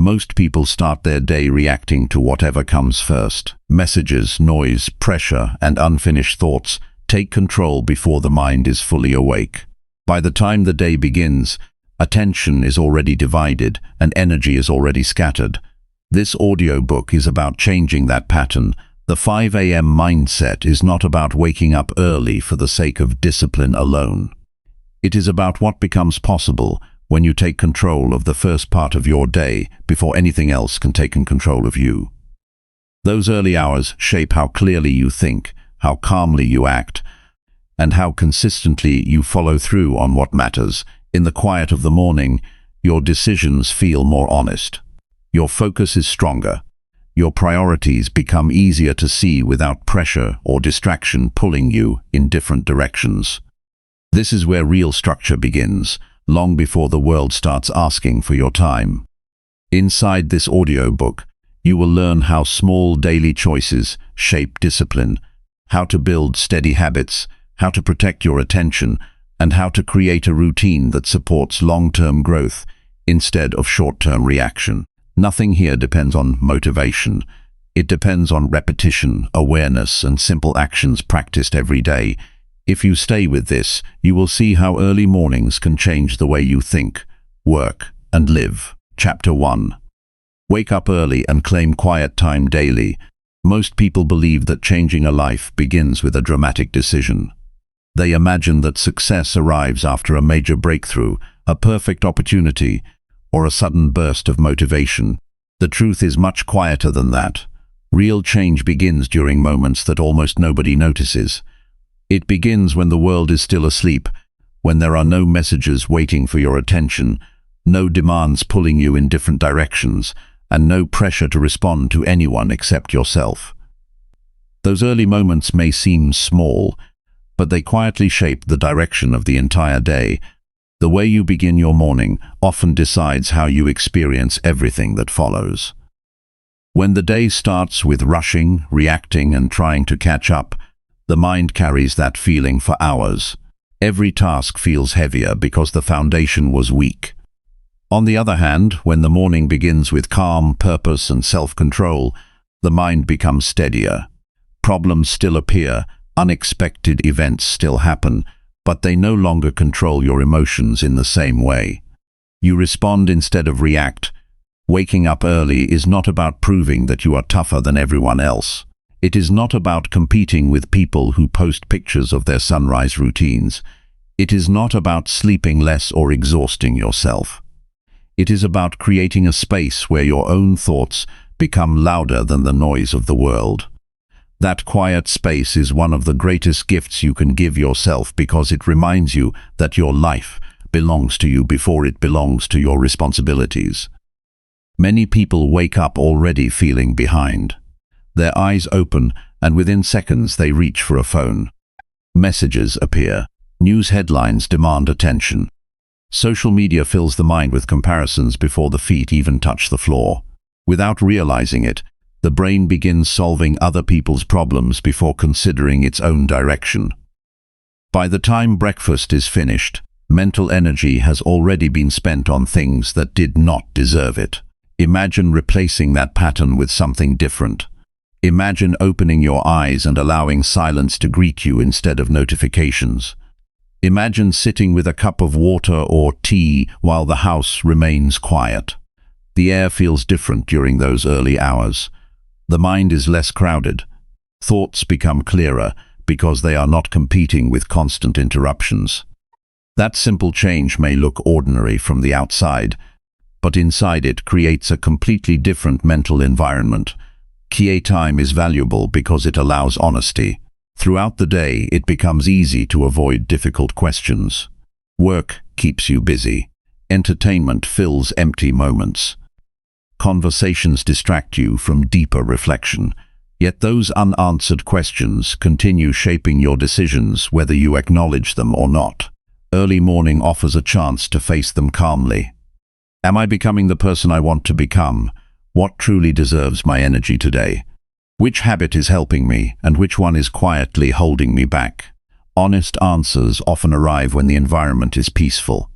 Most people start their day reacting to whatever comes first. Messages, noise, pressure, and unfinished thoughts take control before the mind is fully awake. By the time the day begins, attention is already divided and energy is already scattered. This audiobook is about changing that pattern. The 5 a.m. mindset is not about waking up early for the sake of discipline alone. It is about what becomes possible when you take control of the first part of your day before anything else can take control of you. Those early hours shape how clearly you think, how calmly you act, and how consistently you follow through on what matters. In the quiet of the morning, your decisions feel more honest. Your focus is stronger. Your priorities become easier to see without pressure or distraction pulling you in different directions. This is where real structure begins, long before the world starts asking for your time. Inside this audiobook, you will learn how small daily choices shape discipline, how to build steady habits, how to protect your attention, and how to create a routine that supports long-term growth instead of short-term reaction. Nothing here depends on motivation. It depends on repetition, awareness, and simple actions practiced every day. If you stay with this, you will see how early mornings can change the way you think, work, and live. Chapter 1. Wake up early and claim quiet time daily. Most people believe that changing a life begins with a dramatic decision. They imagine that success arrives after a major breakthrough, a perfect opportunity, or a sudden burst of motivation. The truth is much quieter than that. Real change begins during moments that almost nobody notices. It begins when the world is still asleep, when there are no messages waiting for your attention, no demands pulling you in different directions, and no pressure to respond to anyone except yourself. Those early moments may seem small, but they quietly shape the direction of the entire day. The way you begin your morning often decides how you experience everything that follows. When the day starts with rushing, reacting, and trying to catch up, the mind carries that feeling for hours. Every task feels heavier because the foundation was weak. On the other hand, when the morning begins with calm, purpose, and self-control, the mind becomes steadier. Problems still appear, unexpected events still happen, but they no longer control your emotions in the same way. You respond instead of react. Waking up early is not about proving that you are tougher than everyone else. It is not about competing with people who post pictures of their sunrise routines. It is not about sleeping less or exhausting yourself. It is about creating a space where your own thoughts become louder than the noise of the world. That quiet space is one of the greatest gifts you can give yourself because it reminds you that your life belongs to you before it belongs to your responsibilities. Many people wake up already feeling behind. Their eyes open, and within seconds they reach for a phone. Messages appear. News headlines demand attention. Social media fills the mind with comparisons before the feet even touch the floor. Without realizing it, the brain begins solving other people's problems before considering its own direction. By the time breakfast is finished, mental energy has already been spent on things that did not deserve it. Imagine replacing that pattern with something different. Imagine opening your eyes and allowing silence to greet you instead of notifications. Imagine sitting with a cup of water or tea while the house remains quiet. The air feels different during those early hours. The mind is less crowded. Thoughts become clearer because they are not competing with constant interruptions. That simple change may look ordinary from the outside, but inside it creates a completely different mental environment. Quiet time is valuable because it allows honesty. Throughout the day, it becomes easy to avoid difficult questions. Work keeps you busy. Entertainment fills empty moments. Conversations distract you from deeper reflection. Yet those unanswered questions continue shaping your decisions whether you acknowledge them or not. Early morning offers a chance to face them calmly. Am I becoming the person I want to become? What truly deserves my energy today? Which habit is helping me, and which one is quietly holding me back? Honest answers often arrive when the environment is peaceful.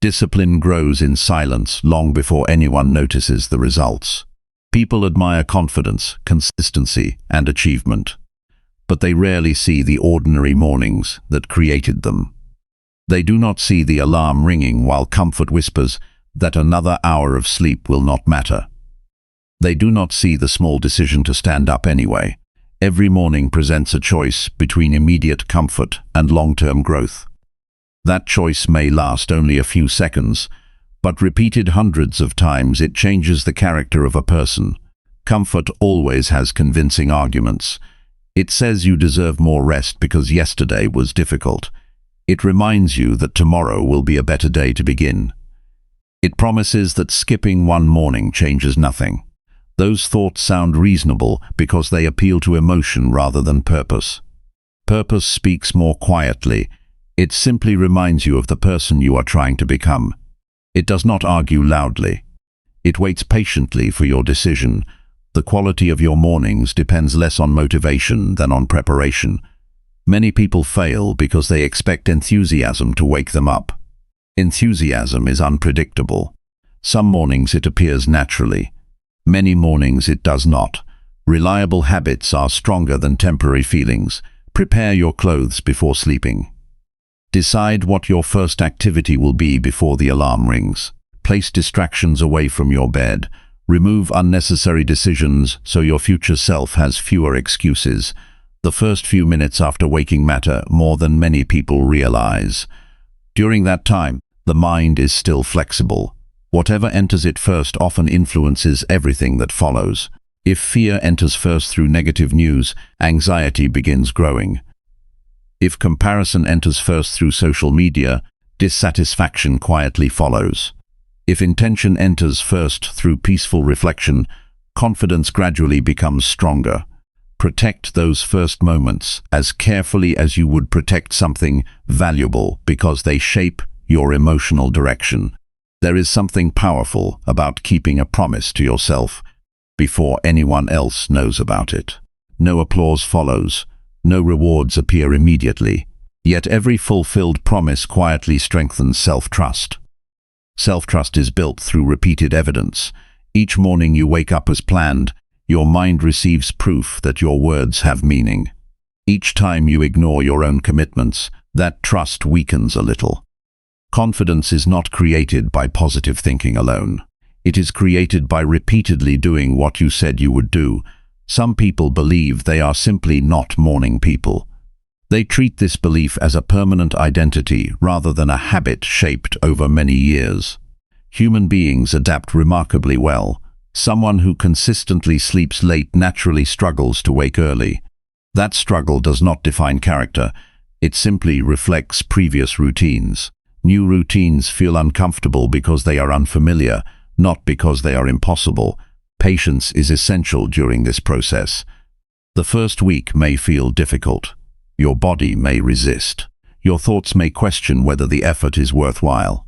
Discipline grows in silence long before anyone notices the results. People admire confidence, consistency, and achievement, but they rarely see the ordinary mornings that created them. They do not see the alarm ringing while comfort whispers that another hour of sleep will not matter. They do not see the small decision to stand up anyway. Every morning presents a choice between immediate comfort and long-term growth. That choice may last only a few seconds, but repeated hundreds of times it changes the character of a person. Comfort always has convincing arguments. It says you deserve more rest because yesterday was difficult. It reminds you that tomorrow will be a better day to begin. It promises that skipping one morning changes nothing. Those thoughts sound reasonable because they appeal to emotion rather than purpose. Purpose speaks more quietly. It simply reminds you of the person you are trying to become. It does not argue loudly. It waits patiently for your decision. The quality of your mornings depends less on motivation than on preparation. Many people fail because they expect enthusiasm to wake them up. Enthusiasm is unpredictable. Some mornings it appears naturally. Many mornings it does not. Reliable habits are stronger than temporary feelings. Prepare your clothes before sleeping. Decide what your first activity will be before the alarm rings. Place distractions away from your bed. Remove unnecessary decisions so your future self has fewer excuses. The first few minutes after waking matter more than many people realize. During that time, the mind is still flexible. Whatever enters it first often influences everything that follows. If fear enters first through negative news, anxiety begins growing. If comparison enters first through social media, dissatisfaction quietly follows. If intention enters first through peaceful reflection, confidence gradually becomes stronger. Protect those first moments as carefully as you would protect something valuable because they shape your emotional direction. There is something powerful about keeping a promise to yourself before anyone else knows about it. No applause follows. No rewards appear immediately. Yet every fulfilled promise quietly strengthens self-trust. Self-trust is built through repeated evidence. Each morning you wake up as planned, your mind receives proof that your words have meaning. Each time you ignore your own commitments, that trust weakens a little. Confidence is not created by positive thinking alone. It is created by repeatedly doing what you said you would do. Some people believe they are simply not morning people. They treat this belief as a permanent identity rather than a habit shaped over many years. Human beings adapt remarkably well. Someone who consistently sleeps late naturally struggles to wake early. That struggle does not define character. It simply reflects previous routines. New routines feel uncomfortable because they are unfamiliar, not because they are impossible. Patience is essential during this process. The first week may feel difficult. Your body may resist. Your thoughts may question whether the effort is worthwhile.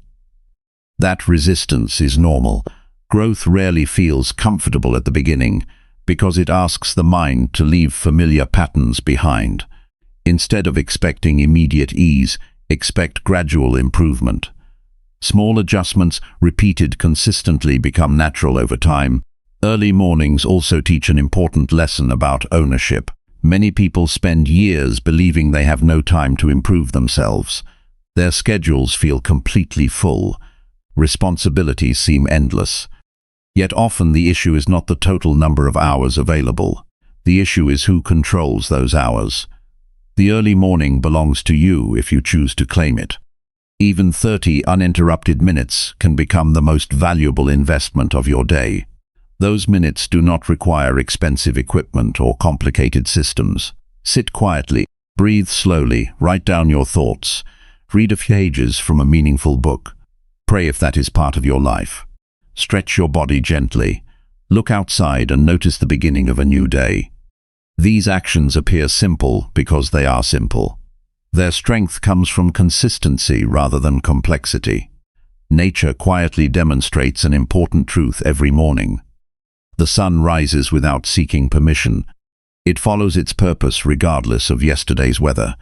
That resistance is normal. Growth rarely feels comfortable at the beginning because it asks the mind to leave familiar patterns behind. Instead of expecting immediate ease, expect gradual improvement. Small adjustments repeated consistently become natural over time. Early mornings also teach an important lesson about ownership. Many people spend years believing they have no time to improve themselves. Their schedules feel completely full. Responsibilities seem endless. Yet often the issue is not the total number of hours available. The issue is who controls those hours. The early morning belongs to you if you choose to claim it. Even 30 uninterrupted minutes can become the most valuable investment of your day. Those minutes do not require expensive equipment or complicated systems. Sit quietly, breathe slowly, write down your thoughts, read a few pages from a meaningful book. Pray if that is part of your life. Stretch your body gently. Look outside and notice the beginning of a new day. These actions appear simple because they are simple. Their strength comes from consistency rather than complexity. Nature quietly demonstrates an important truth every morning. The sun rises without seeking permission. It follows its purpose regardless of yesterday's weather.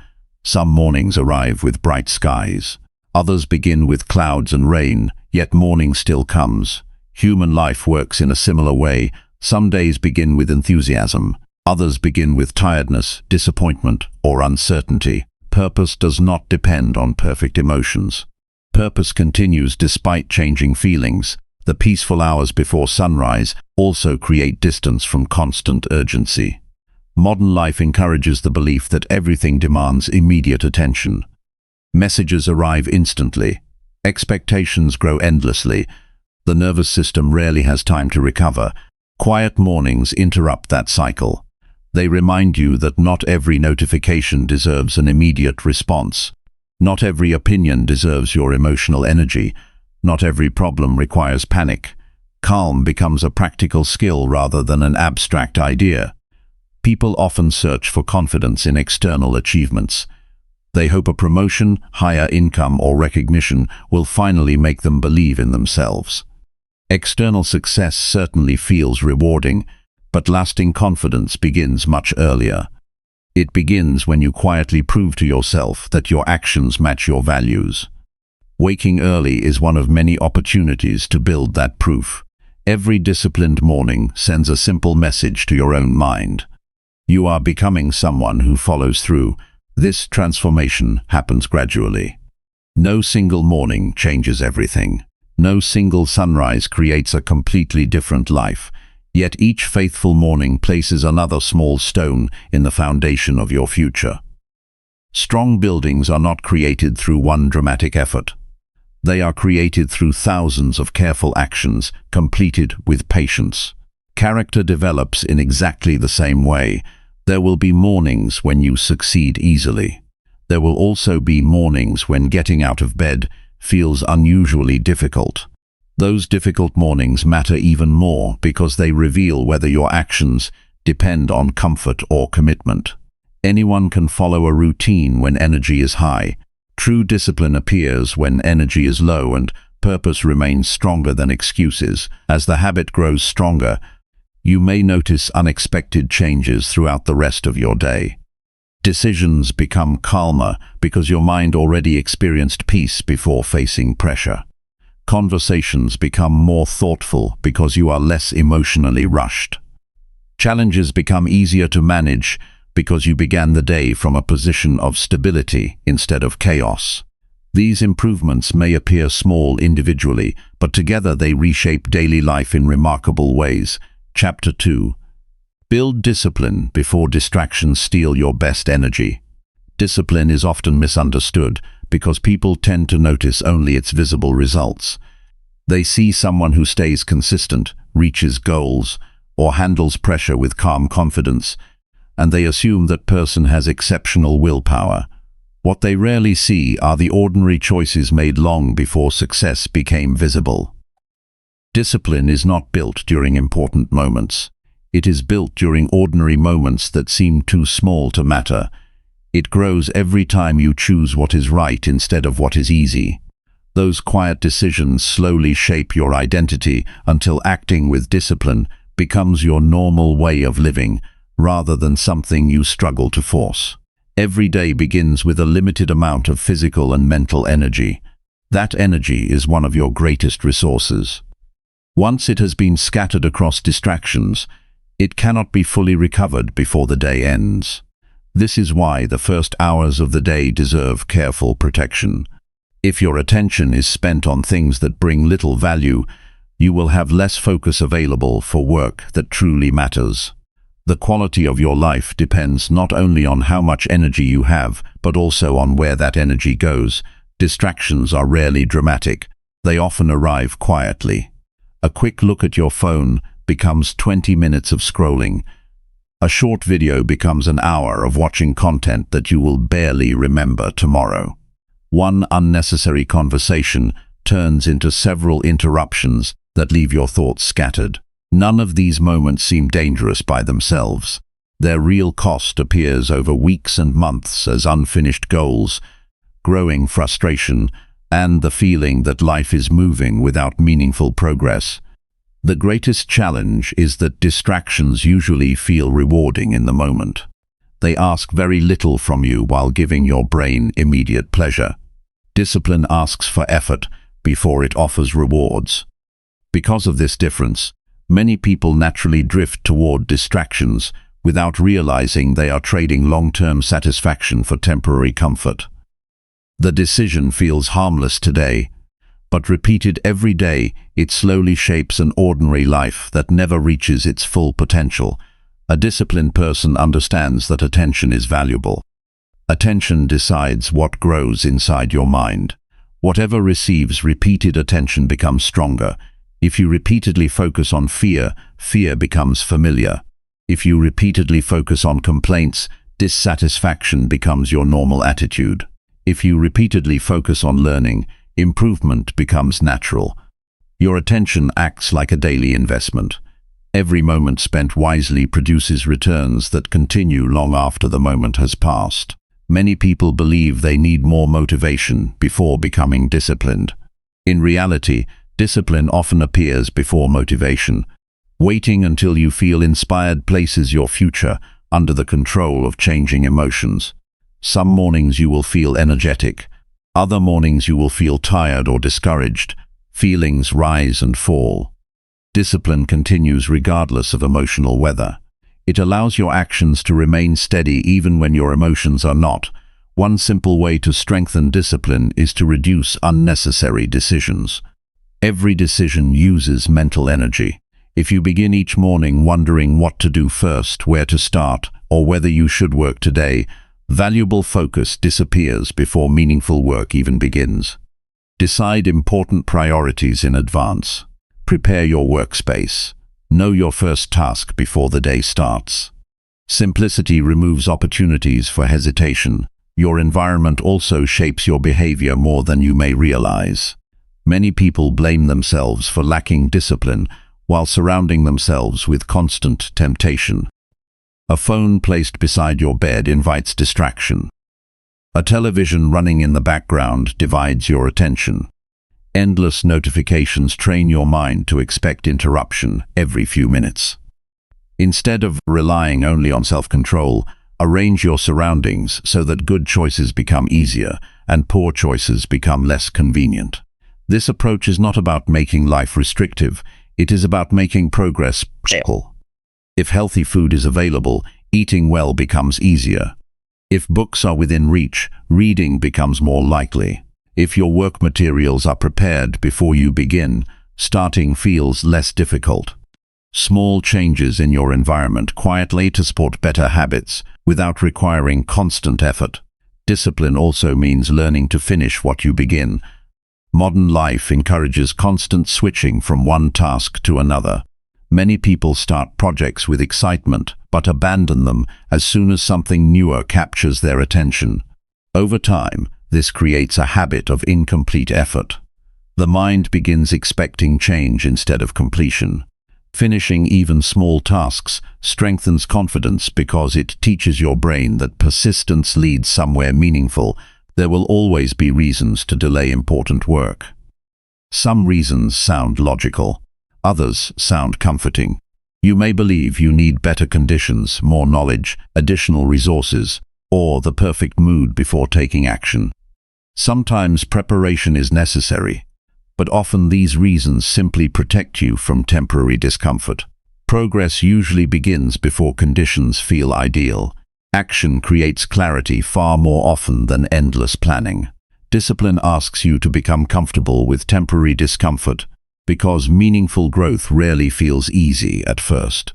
Some mornings arrive with bright skies. Others begin with clouds and rain, yet morning still comes. Human life works in a similar way. Some days begin with enthusiasm. Others begin with tiredness, disappointment, or uncertainty. Purpose does not depend on perfect emotions. Purpose continues despite changing feelings. The peaceful hours before sunrise also create distance from constant urgency. Modern life encourages the belief that everything demands immediate attention. Messages arrive instantly. Expectations grow endlessly. The nervous system rarely has time to recover. Quiet mornings interrupt that cycle. They remind you that not every notification deserves an immediate response. Not every opinion deserves your emotional energy. Not every problem requires panic. Calm becomes a practical skill rather than an abstract idea. People often search for confidence in external achievements. They hope a promotion, higher income, or recognition will finally make them believe in themselves. External success certainly feels rewarding, but lasting confidence begins much earlier. It begins when you quietly prove to yourself that your actions match your values. Waking early is one of many opportunities to build that proof. Every disciplined morning sends a simple message to your own mind. You are becoming someone who follows through. This transformation happens gradually. No single morning changes everything. No single sunrise creates a completely different life. Yet each faithful morning places another small stone in the foundation of your future. Strong buildings are not created through one dramatic effort. They are created through thousands of careful actions, completed with patience. Character develops in exactly the same way. There will be mornings when you succeed easily. There will also be mornings when getting out of bed feels unusually difficult. Those difficult mornings matter even more because they reveal whether your actions depend on comfort or commitment. Anyone can follow a routine when energy is high. True discipline appears when energy is low, and purpose remains stronger than excuses. As the habit grows stronger, you may notice unexpected changes throughout the rest of your day. Decisions become calmer because your mind already experienced peace before facing pressure. Conversations become more thoughtful because you are less emotionally rushed. Challenges become easier to manage because you began the day from a position of stability instead of chaos. These improvements may appear small individually, but together they reshape daily life in remarkable ways. Chapter 2. Build discipline before distractions steal your best energy. Discipline is often misunderstood because people tend to notice only its visible results. They see someone who stays consistent, reaches goals, or handles pressure with calm confidence, and they assume that person has exceptional willpower. What they rarely see are the ordinary choices made long before success became visible. Discipline is not built during important moments. It is built during ordinary moments that seem too small to matter. It grows every time you choose what is right instead of what is easy. Those quiet decisions slowly shape your identity until acting with discipline becomes your normal way of living, rather than something you struggle to force. Every day begins with a limited amount of physical and mental energy. That energy is one of your greatest resources. Once it has been scattered across distractions, it cannot be fully recovered before the day ends. This is why the first hours of the day deserve careful protection. If your attention is spent on things that bring little value, you will have less focus available for work that truly matters. The quality of your life depends not only on how much energy you have, but also on where that energy goes. Distractions are rarely dramatic. They often arrive quietly. A quick look at your phone becomes 20 minutes of scrolling. A short video becomes an hour of watching content that you will barely remember tomorrow. One unnecessary conversation turns into several interruptions that leave your thoughts scattered. None of these moments seem dangerous by themselves. Their real cost appears over weeks and months as unfinished goals, growing frustration, and the feeling that life is moving without meaningful progress. The greatest challenge is that distractions usually feel rewarding in the moment. They ask very little from you while giving your brain immediate pleasure. Discipline asks for effort before it offers rewards. Because of this difference, many people naturally drift toward distractions without realizing they are trading long-term satisfaction for temporary comfort. The decision feels harmless today, but repeated every day, it slowly shapes an ordinary life that never reaches its full potential. A disciplined person understands that attention is valuable. Attention decides what grows inside your mind. Whatever receives repeated attention becomes stronger. If you repeatedly focus on fear, fear becomes familiar. If you repeatedly focus on complaints, dissatisfaction becomes your normal attitude. If you repeatedly focus on learning, improvement becomes natural. Your attention acts like a daily investment. Every moment spent wisely produces returns that continue long after the moment has passed. Many people believe they need more motivation before becoming disciplined. In reality, discipline often appears before motivation. Waiting until you feel inspired places your future under the control of changing emotions. Some mornings you will feel energetic. Other mornings you will feel tired or discouraged. Feelings rise and fall. Discipline continues regardless of emotional weather. It allows your actions to remain steady even when your emotions are not. One simple way to strengthen discipline is to reduce unnecessary decisions. Every decision uses mental energy. If you begin each morning wondering what to do first, where to start, or whether you should work today, valuable focus disappears before meaningful work even begins. Decide important priorities in advance. Prepare your workspace. Know your first task before the day starts. Simplicity removes opportunities for hesitation. Your environment also shapes your behavior more than you may realize. Many people blame themselves for lacking discipline while surrounding themselves with constant temptation. A phone placed beside your bed invites distraction. A television running in the background divides your attention. Endless notifications train your mind to expect interruption every few minutes. Instead of relying only on self-control, arrange your surroundings so that good choices become easier and poor choices become less convenient. This approach is not about making life restrictive, it is about making progress practical. If healthy food is available, eating well becomes easier. If books are within reach, reading becomes more likely. If your work materials are prepared before you begin, starting feels less difficult. Small changes in your environment quietly to support better habits without requiring constant effort. Discipline also means learning to finish what you begin. Modern life encourages constant switching from one task to another. Many people start projects with excitement, but abandon them as soon as something newer captures their attention. Over time, this creates a habit of incomplete effort. The mind begins expecting change instead of completion. Finishing even small tasks strengthens confidence because it teaches your brain that persistence leads somewhere meaningful. There will always be reasons to delay important work. Some reasons sound logical. Others sound comforting. You may believe you need better conditions, more knowledge, additional resources, or the perfect mood before taking action. Sometimes preparation is necessary, but often these reasons simply protect you from temporary discomfort. Progress usually begins before conditions feel ideal. Action creates clarity far more often than endless planning. Discipline asks you to become comfortable with temporary discomfort, because meaningful growth rarely feels easy at first.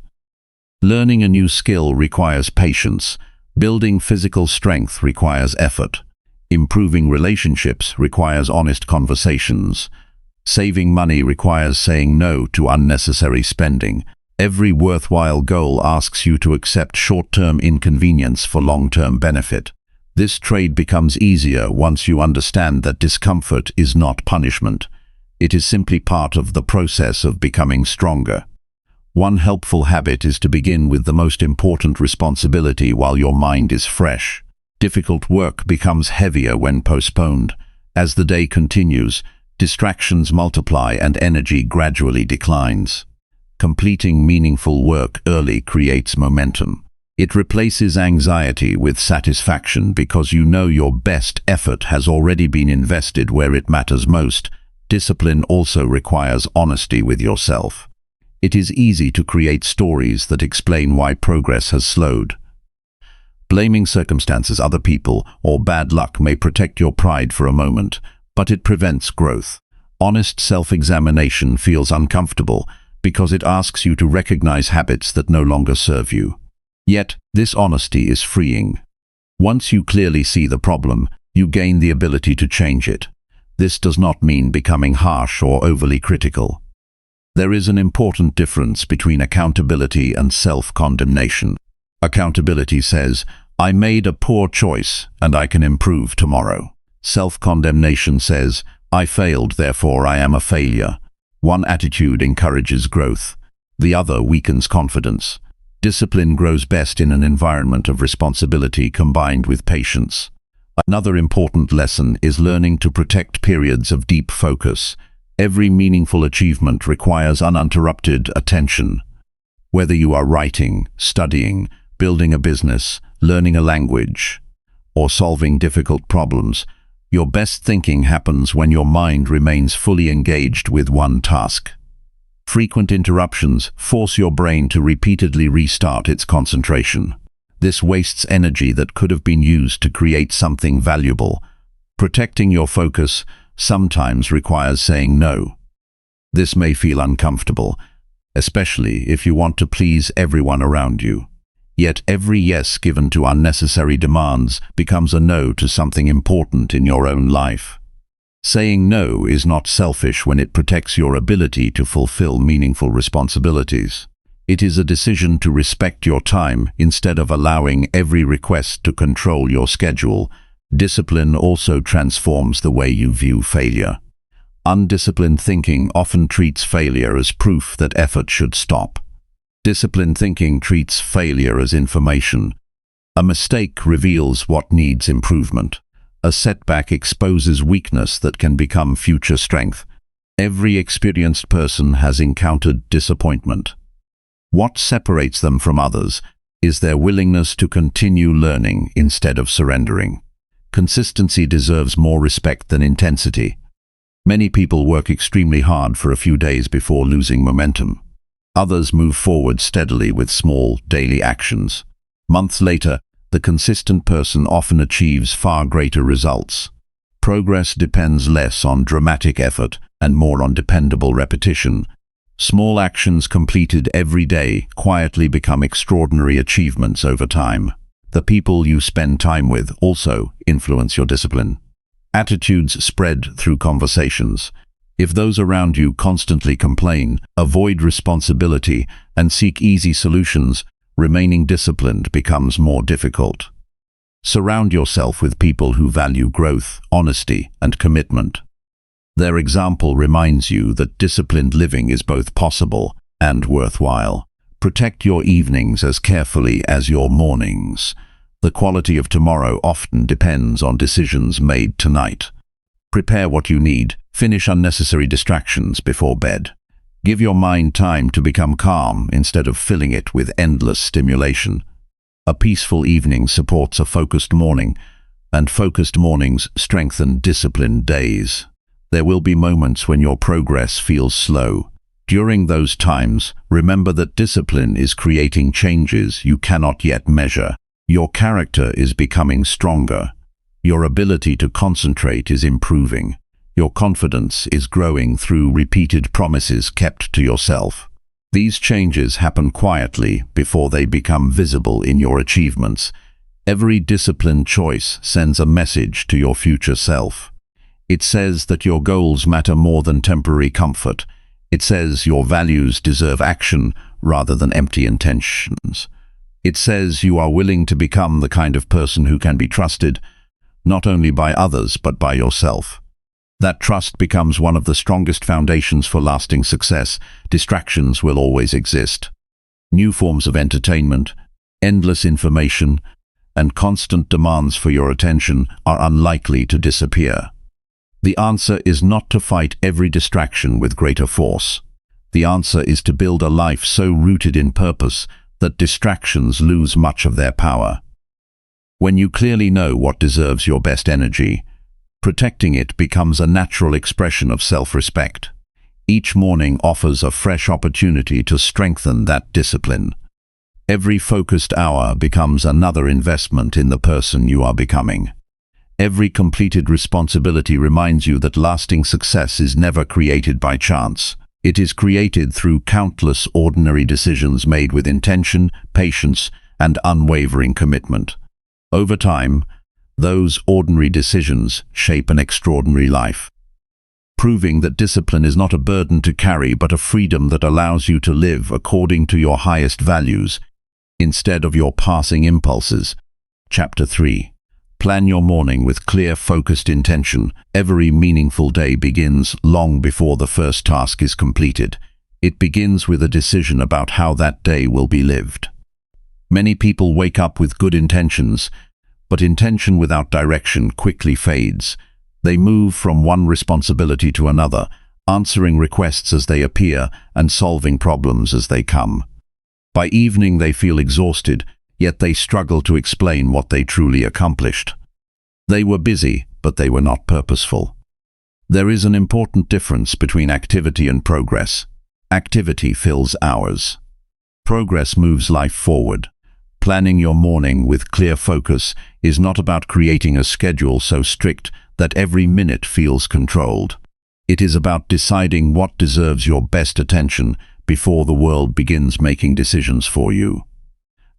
Learning a new skill requires patience. Building physical strength requires effort. Improving relationships requires honest conversations. Saving money requires saying no to unnecessary spending. Every worthwhile goal asks you to accept short-term inconvenience for long-term benefit. This trade becomes easier once you understand that discomfort is not punishment. It is simply part of the process of becoming stronger. One helpful habit is to begin with the most important responsibility while your mind is fresh. Difficult work becomes heavier when postponed. As the day continues, distractions multiply and energy gradually declines. Completing meaningful work early creates momentum. It replaces anxiety with satisfaction because you know your best effort has already been invested where it matters most. Discipline also requires honesty with yourself. It is easy to create stories that explain why progress has slowed. Blaming circumstances, other people, or bad luck may protect your pride for a moment, but it prevents growth. Honest self-examination feels uncomfortable because it asks you to recognize habits that no longer serve you. Yet, this honesty is freeing. Once you clearly see the problem, you gain the ability to change it. This does not mean becoming harsh or overly critical. There is an important difference between accountability and self-condemnation. Accountability says, "I made a poor choice and I can improve tomorrow." Self-condemnation says, "I failed, therefore I am a failure." One attitude encourages growth. The other weakens confidence. Discipline grows best in an environment of responsibility combined with patience. Another important lesson is learning to protect periods of deep focus. Every meaningful achievement requires uninterrupted attention. Whether you are writing, studying, building a business, learning a language, or solving difficult problems, your best thinking happens when your mind remains fully engaged with one task. Frequent interruptions force your brain to repeatedly restart its concentration. This wastes energy that could have been used to create something valuable. Protecting your focus sometimes requires saying no. This may feel uncomfortable, especially if you want to please everyone around you. Yet every yes given to unnecessary demands becomes a no to something important in your own life. Saying no is not selfish when it protects your ability to fulfill meaningful responsibilities. It is a decision to respect your time instead of allowing every request to control your schedule. Discipline also transforms the way you view failure. Undisciplined thinking often treats failure as proof that effort should stop. Disciplined thinking treats failure as information. A mistake reveals what needs improvement. A setback exposes weakness that can become future strength. Every experienced person has encountered disappointment. What separates them from others is their willingness to continue learning instead of surrendering. Consistency deserves more respect than intensity. Many people work extremely hard for a few days before losing momentum. Others move forward steadily with small, daily actions. Months later, the consistent person often achieves far greater results. Progress depends less on dramatic effort and more on dependable repetition. Small actions completed every day quietly become extraordinary achievements over time. The people you spend time with also influence your discipline. Attitudes spread through conversations. If those around you constantly complain, avoid responsibility, and seek easy solutions, remaining disciplined becomes more difficult. Surround yourself with people who value growth, honesty, and commitment. Their example reminds you that disciplined living is both possible and worthwhile. Protect your evenings as carefully as your mornings. The quality of tomorrow often depends on decisions made tonight. Prepare what you need. Finish unnecessary distractions before bed. Give your mind time to become calm instead of filling it with endless stimulation. A peaceful evening supports a focused morning, and focused mornings strengthen disciplined days. There will be moments when your progress feels slow. During those times, remember that discipline is creating changes you cannot yet measure. Your character is becoming stronger. Your ability to concentrate is improving. Your confidence is growing through repeated promises kept to yourself. These changes happen quietly before they become visible in your achievements. Every disciplined choice sends a message to your future self. It says that your goals matter more than temporary comfort. It says your values deserve action rather than empty intentions. It says you are willing to become the kind of person who can be trusted, not only by others but by yourself. That trust becomes one of the strongest foundations for lasting success. Distractions will always exist. New forms of entertainment, endless information, and constant demands for your attention are unlikely to disappear. The answer is not to fight every distraction with greater force. The answer is to build a life so rooted in purpose that distractions lose much of their power. When you clearly know what deserves your best energy, protecting it becomes a natural expression of self-respect. Each morning offers a fresh opportunity to strengthen that discipline. Every focused hour becomes another investment in the person you are becoming. Every completed responsibility reminds you that lasting success is never created by chance. It is created through countless ordinary decisions made with intention, patience, and unwavering commitment. Over time, those ordinary decisions shape an extraordinary life, proving that discipline is not a burden to carry but a freedom that allows you to live according to your highest values, instead of your passing impulses. Chapter 3. Plan your morning with clear, focused intention. Every meaningful day begins long before the first task is completed. It begins with a decision about how that day will be lived. Many people wake up with good intentions, but intention without direction quickly fades. They move from one responsibility to another, answering requests as they appear and solving problems as they come. By evening they feel exhausted, yet they struggle to explain what they truly accomplished. They were busy, but they were not purposeful. There is an important difference between activity and progress. Activity fills hours. Progress moves life forward. Planning your morning with clear focus is not about creating a schedule so strict that every minute feels controlled. It is about deciding what deserves your best attention before the world begins making decisions for you.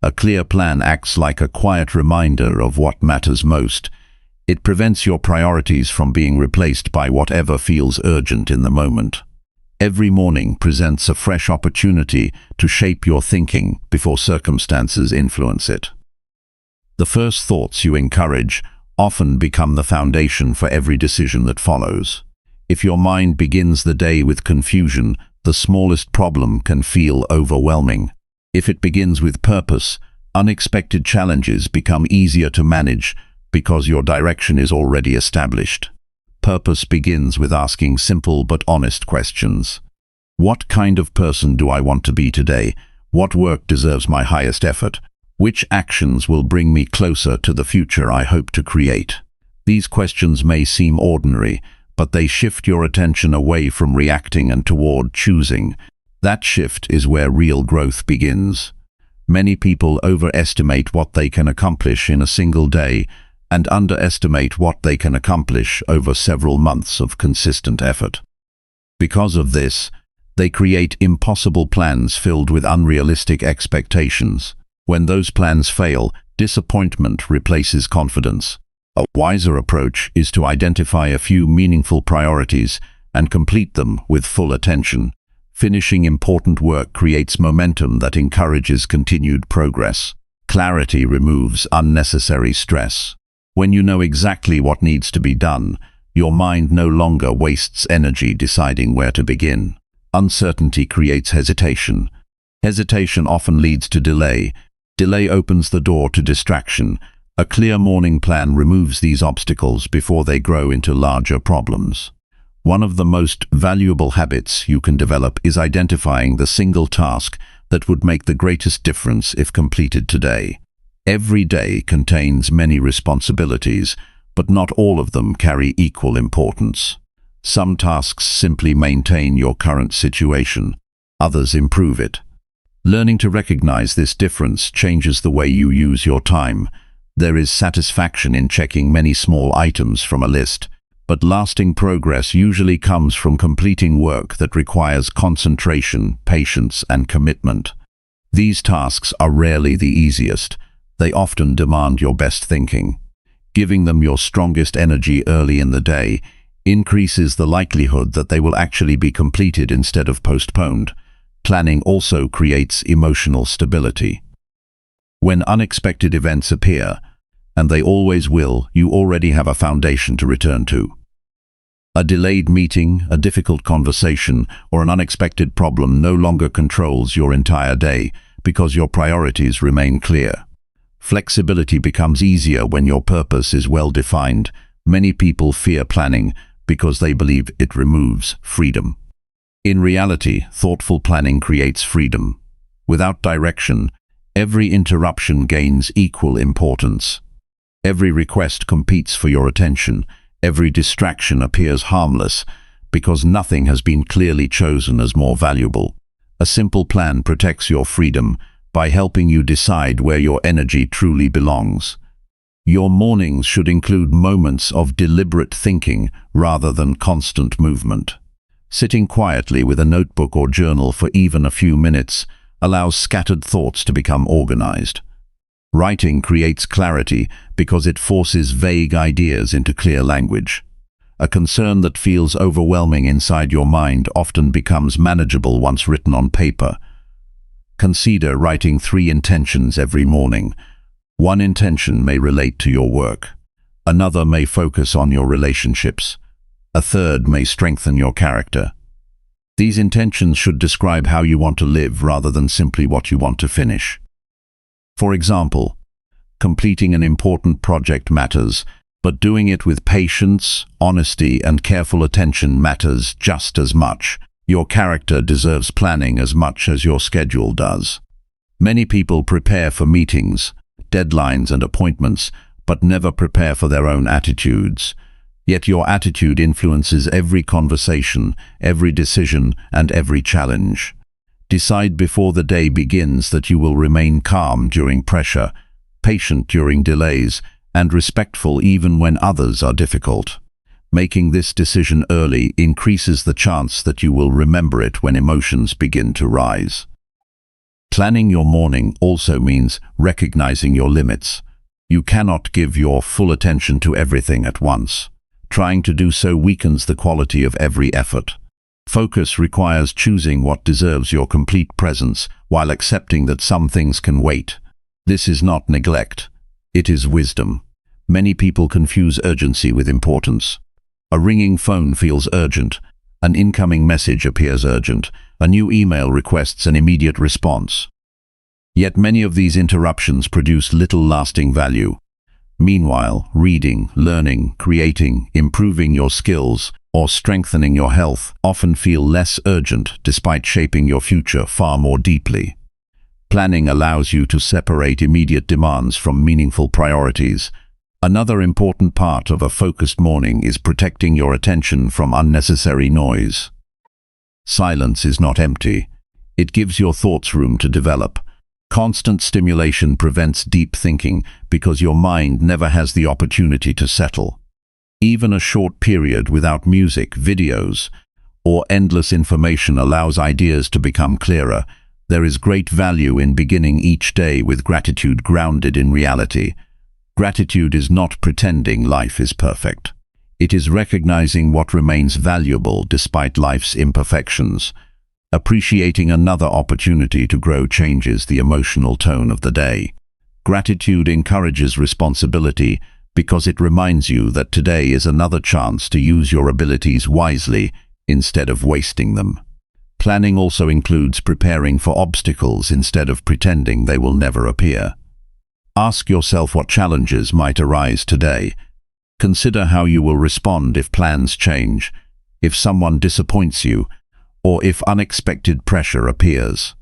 A clear plan acts like a quiet reminder of what matters most. It prevents your priorities from being replaced by whatever feels urgent in the moment. Every morning presents a fresh opportunity to shape your thinking before circumstances influence it. The first thoughts you encourage often become the foundation for every decision that follows. If your mind begins the day with confusion, the smallest problem can feel overwhelming. If it begins with purpose, unexpected challenges become easier to manage because your direction is already established. Purpose begins with asking simple but honest questions. What kind of person do I want to be today? What work deserves my highest effort? Which actions will bring me closer to the future I hope to create? These questions may seem ordinary, but they shift your attention away from reacting and toward choosing. That shift is where real growth begins. Many people overestimate what they can accomplish in a single day and underestimate what they can accomplish over several months of consistent effort. Because of this, they create impossible plans filled with unrealistic expectations. When those plans fail, disappointment replaces confidence. A wiser approach is to identify a few meaningful priorities and complete them with full attention. Finishing important work creates momentum that encourages continued progress. Clarity removes unnecessary stress. When you know exactly what needs to be done, your mind no longer wastes energy deciding where to begin. Uncertainty creates hesitation. Hesitation often leads to delay. Delay opens the door to distraction. A clear morning plan removes these obstacles before they grow into larger problems. One of the most valuable habits you can develop is identifying the single task that would make the greatest difference if completed today. Every day contains many responsibilities, but not all of them carry equal importance. Some tasks simply maintain your current situation, others improve it. Learning to recognize this difference changes the way you use your time. There is satisfaction in checking many small items from a list, but lasting progress usually comes from completing work that requires concentration, patience, and commitment. These tasks are rarely the easiest. They often demand your best thinking. Giving them your strongest energy early in the day increases the likelihood that they will actually be completed instead of postponed. Planning also creates emotional stability. When unexpected events appear, and they always will, you already have a foundation to return to. A delayed meeting, a difficult conversation, or an unexpected problem no longer controls your entire day because your priorities remain clear. Flexibility becomes easier when your purpose is well defined. Many people fear planning because they believe it removes freedom. In reality, thoughtful planning creates freedom. Without direction, Every interruption gains equal importance. Every request competes for your attention. Every distraction appears harmless because nothing has been clearly chosen as more valuable. A simple plan protects your freedom by helping you decide where your energy truly belongs. Your mornings should include moments of deliberate thinking rather than constant movement. Sitting quietly with a notebook or journal for even a few minutes allows scattered thoughts to become organized. Writing creates clarity because it forces vague ideas into clear language. A concern that feels overwhelming inside your mind often becomes manageable once written on paper. Consider writing 3 intentions every morning. One intention may relate to your work. Another may focus on your relationships. A third may strengthen your character. These intentions should describe how you want to live rather than simply what you want to finish. For example, completing an important project matters, but doing it with patience, honesty, and careful attention matters just as much. Your character deserves planning as much as your schedule does. Many people prepare for meetings, deadlines, and appointments, but never prepare for their own attitudes. Yet your attitude influences every conversation, every decision, and every challenge. Decide before the day begins that you will remain calm during pressure, patient during delays, and respectful even when others are difficult. Making this decision early increases the chance that you will remember it when emotions begin to rise. Planning your morning also means recognizing your limits. You cannot give your full attention to everything at once. Trying to do so weakens the quality of every effort. Focus requires choosing what deserves your complete presence while accepting that some things can wait. This is not neglect. It is wisdom. Many people confuse urgency with importance. A ringing phone feels urgent. An incoming message appears urgent. A new email requests an immediate response. Yet many of these interruptions produce little lasting value. Meanwhile, reading, learning, creating, improving your skills, or strengthening your health often feel less urgent despite shaping your future far more deeply. Planning allows you to separate immediate demands from meaningful priorities. Another important part of a focused morning is protecting your attention from unnecessary noise. Silence is not empty. It gives your thoughts room to develop. Constant stimulation prevents deep thinking because your mind never has the opportunity to settle. Even a short period without music, videos, or endless information allows ideas to become clearer. There is great value in beginning each day with gratitude grounded in reality. Gratitude is not pretending life is perfect. It is recognizing what remains valuable despite life's imperfections. Appreciating another opportunity to grow changes the emotional tone of the day. Gratitude encourages responsibility because it reminds you that today is another chance to use your abilities wisely instead of wasting them. Planning also includes preparing for obstacles instead of pretending they will never appear. Ask yourself what challenges might arise today. Consider how you will respond if plans change, if someone disappoints you, or if unexpected pressure appears.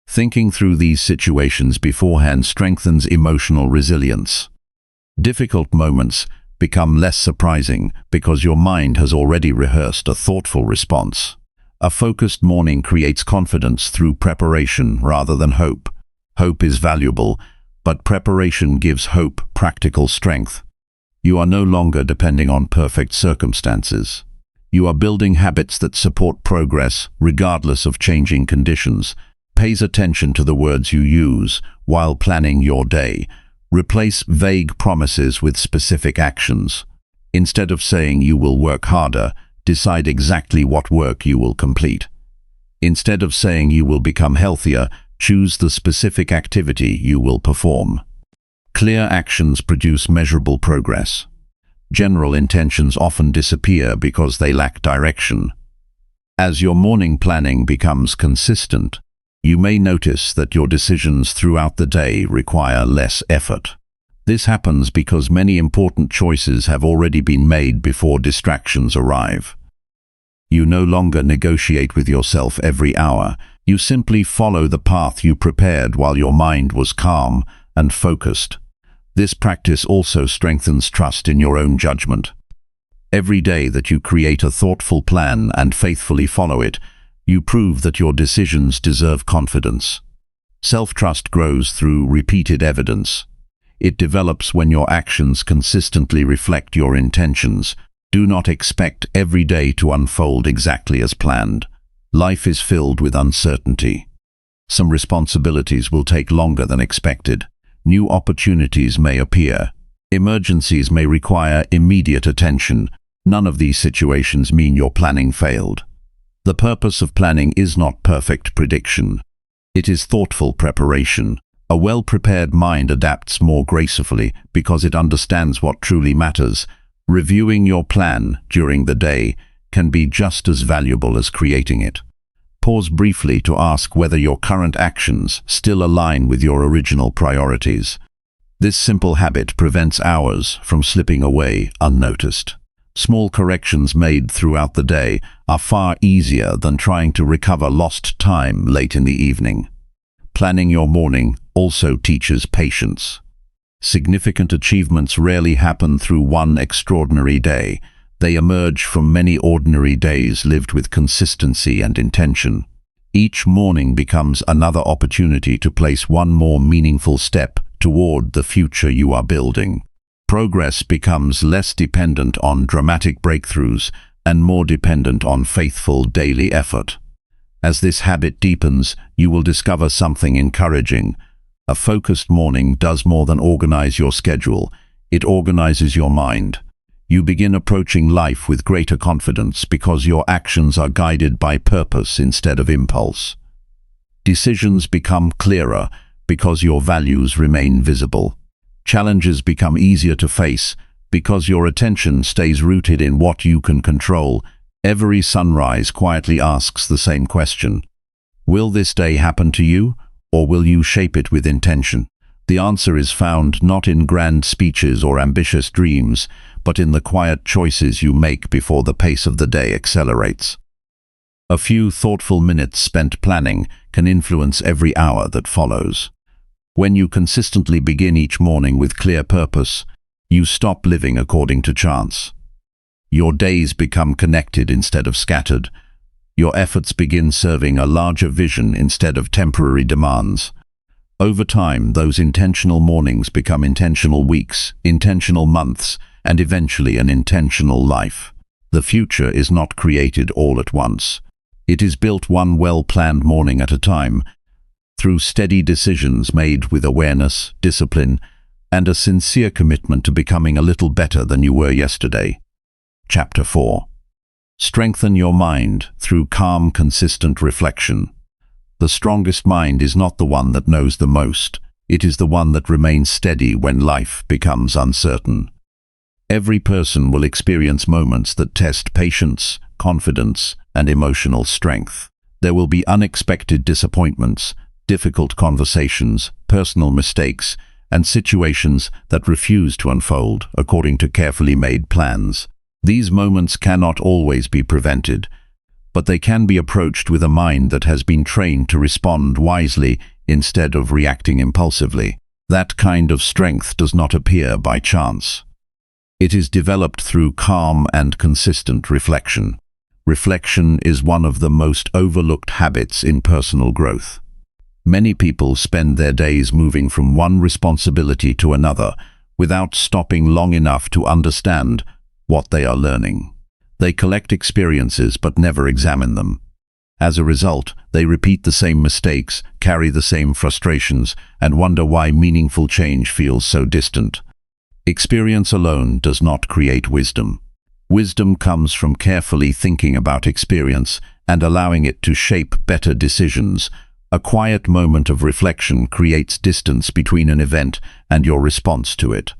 Thinking through these situations beforehand strengthens emotional resilience. Difficult moments become less surprising because your mind has already rehearsed a thoughtful response. A focused morning creates confidence through preparation rather than hope. Hope is valuable, but preparation gives hope practical strength. You are no longer depending on perfect circumstances. You are building habits that support progress regardless of changing conditions. Pays attention to the words you use while planning your day. Replace vague promises with specific actions. Instead of saying you will work harder, decide exactly what work you will complete. Instead of saying you will become healthier, choose the specific activity you will perform. Clear actions produce measurable progress. General intentions often disappear because they lack direction. As your morning planning becomes consistent, you may notice that your decisions throughout the day require less effort. This happens because many important choices have already been made before distractions arrive. You no longer negotiate with yourself every hour. You simply follow the path you prepared while your mind was calm and focused. This practice also strengthens trust in your own judgment. Every day that you create a thoughtful plan and faithfully follow it, you prove that your decisions deserve confidence. Self-trust grows through repeated evidence. It develops when your actions consistently reflect your intentions. Do not expect every day to unfold exactly as planned. Life is filled with uncertainty. Some responsibilities will take longer than expected. New opportunities may appear. Emergencies may require immediate attention. None of these situations mean your planning failed. The purpose of planning is not perfect prediction. It is thoughtful preparation. A well-prepared mind adapts more gracefully because it understands what truly matters. Reviewing your plan during the day can be just as valuable as creating it. Pause briefly to ask whether your current actions still align with your original priorities. This simple habit prevents hours from slipping away unnoticed. Small corrections made throughout the day are far easier than trying to recover lost time late in the evening. Planning your morning also teaches patience. Significant achievements rarely happen through one extraordinary day. They emerge from many ordinary days lived with consistency and intention. Each morning becomes another opportunity to place one more meaningful step toward the future you are building. Progress becomes less dependent on dramatic breakthroughs and more dependent on faithful daily effort. As this habit deepens, you will discover something encouraging. A focused morning does more than organize your schedule. It organizes your mind. You begin approaching life with greater confidence because your actions are guided by purpose instead of impulse. Decisions become clearer because your values remain visible. Challenges become easier to face because your attention stays rooted in what you can control. Every sunrise quietly asks the same question. Will this day happen to you, or will you shape it with intention? The answer is found not in grand speeches or ambitious dreams, but in the quiet choices you make before the pace of the day accelerates. A few thoughtful minutes spent planning can influence every hour that follows. When you consistently begin each morning with clear purpose, you stop living according to chance. Your days become connected instead of scattered. Your efforts begin serving a larger vision instead of temporary demands. Over time, those intentional mornings become intentional weeks, intentional months, and eventually an intentional life. The future is not created all at once. It is built one well-planned morning at a time, through steady decisions made with awareness, discipline, and a sincere commitment to becoming a little better than you were yesterday. Chapter 4. Strengthen your mind through calm, consistent reflection. The strongest mind is not the one that knows the most. It is the one that remains steady when life becomes uncertain. Every person will experience moments that test patience, confidence, and emotional strength. There will be unexpected disappointments, difficult conversations, personal mistakes, and situations that refuse to unfold according to carefully made plans. These moments cannot always be prevented, but they can be approached with a mind that has been trained to respond wisely instead of reacting impulsively. That kind of strength does not appear by chance. It is developed through calm and consistent reflection. Reflection is one of the most overlooked habits in personal growth. Many people spend their days moving from one responsibility to another without stopping long enough to understand what they are learning. They collect experiences but never examine them. As a result, they repeat the same mistakes, carry the same frustrations, and wonder why meaningful change feels so distant. Experience alone does not create wisdom. Wisdom comes from carefully thinking about experience and allowing it to shape better decisions. A quiet moment of reflection creates distance between an event and your response to it.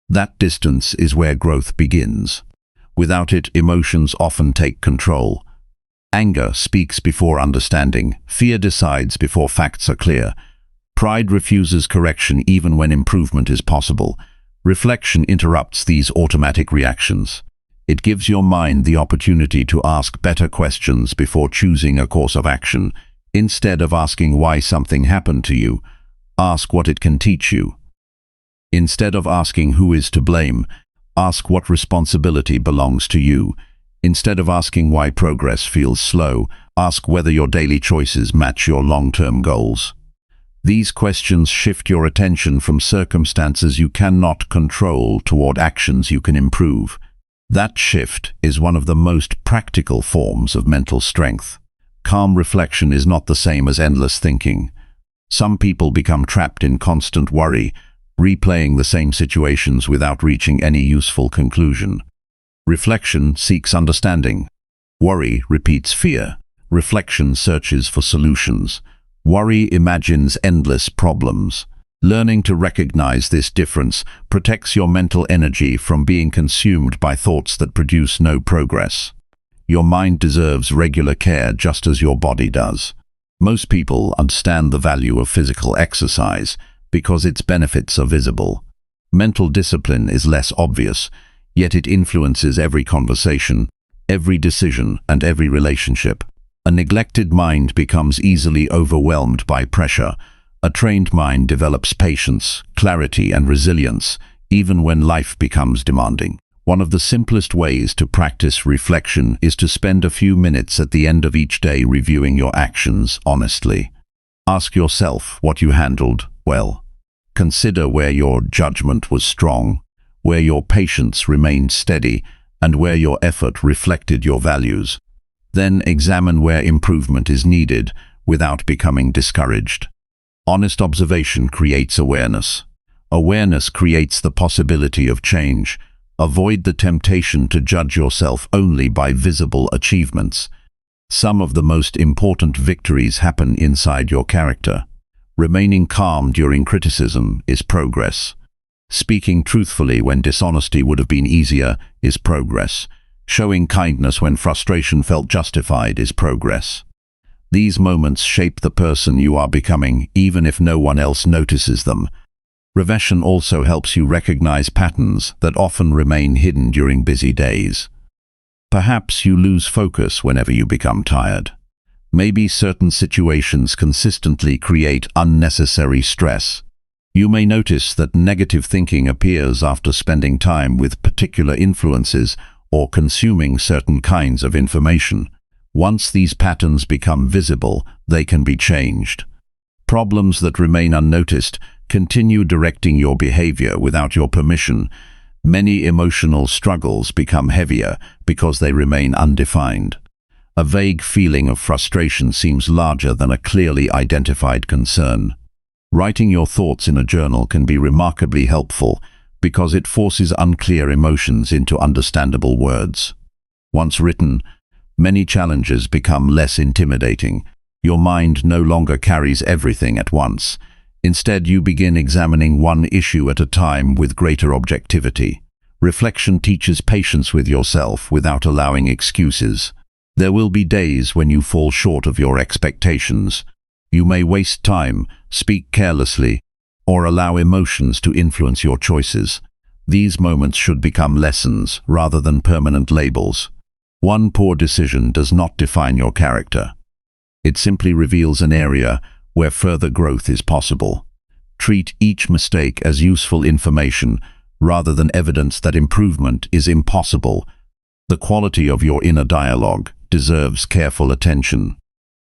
That distance is where growth begins. Without it, emotions often take control. Anger speaks before understanding. Fear decides before facts are clear. Pride refuses correction even when improvement is possible. Reflection interrupts these automatic reactions. It gives your mind the opportunity to ask better questions before choosing a course of action. Instead of asking why something happened to you, ask what it can teach you. Instead of asking who is to blame, ask what responsibility belongs to you. Instead of asking why progress feels slow, ask whether your daily choices match your long-term goals. These questions shift your attention from circumstances you cannot control toward actions you can improve. That shift is one of the most practical forms of mental strength. Calm reflection is not the same as endless thinking. Some people become trapped in constant worry, replaying the same situations without reaching any useful conclusion. Reflection seeks understanding. Worry repeats fear. Reflection searches for solutions. Worry imagines endless problems. Learning to recognize this difference protects your mental energy from being consumed by thoughts that produce no progress. Your mind deserves regular care just as your body does. Most people understand the value of physical exercise because its benefits are visible. Mental discipline is less obvious, yet it influences every conversation, every decision, and every relationship. A neglected mind becomes easily overwhelmed by pressure. A trained mind develops patience, clarity, and resilience, even when life becomes demanding. One of the simplest ways to practice reflection is to spend a few minutes at the end of each day reviewing your actions honestly. Ask yourself what you handled well. Consider where your judgment was strong, where your patience remained steady, and where your effort reflected your values. Then examine where improvement is needed without becoming discouraged. Honest observation creates awareness. Awareness creates the possibility of change. Avoid the temptation to judge yourself only by visible achievements. Some of the most important victories happen inside your character. Remaining calm during criticism is progress. Speaking truthfully when dishonesty would have been easier is progress. Showing kindness when frustration felt justified is progress. These moments shape the person you are becoming, even if no one else notices them. Reflection also helps you recognize patterns that often remain hidden during busy days. Perhaps you lose focus whenever you become tired. Maybe certain situations consistently create unnecessary stress. You may notice that negative thinking appears after spending time with particular influences or consuming certain kinds of information. Once these patterns become visible, they can be changed. Problems that remain unnoticed continue directing your behavior without your permission. Many emotional struggles become heavier because they remain undefined. A vague feeling of frustration seems larger than a clearly identified concern. Writing your thoughts in a journal can be remarkably helpful because it forces unclear emotions into understandable words. Once written, many challenges become less intimidating. Your mind no longer carries everything at once. Instead, you begin examining one issue at a time with greater objectivity. Reflection teaches patience with yourself without allowing excuses. There will be days when you fall short of your expectations. You may waste time, speak carelessly, or allow emotions to influence your choices. These moments should become lessons rather than permanent labels. One poor decision does not define your character. It simply reveals an area where further growth is possible. Treat each mistake as useful information rather than evidence that improvement is impossible. The quality of your inner dialogue deserves careful attention.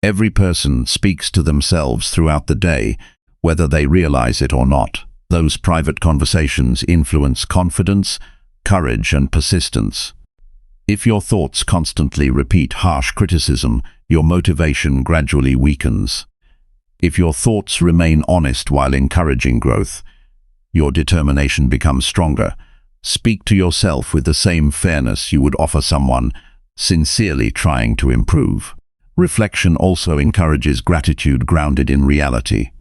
Every person speaks to themselves throughout the day, whether they realize it or not. Those private conversations influence confidence, courage, and persistence. If your thoughts constantly repeat harsh criticism, your motivation gradually weakens. If your thoughts remain honest while encouraging growth, your determination becomes stronger. Speak to yourself with the same fairness you would offer someone sincerely trying to improve. Reflection also encourages gratitude grounded in reality.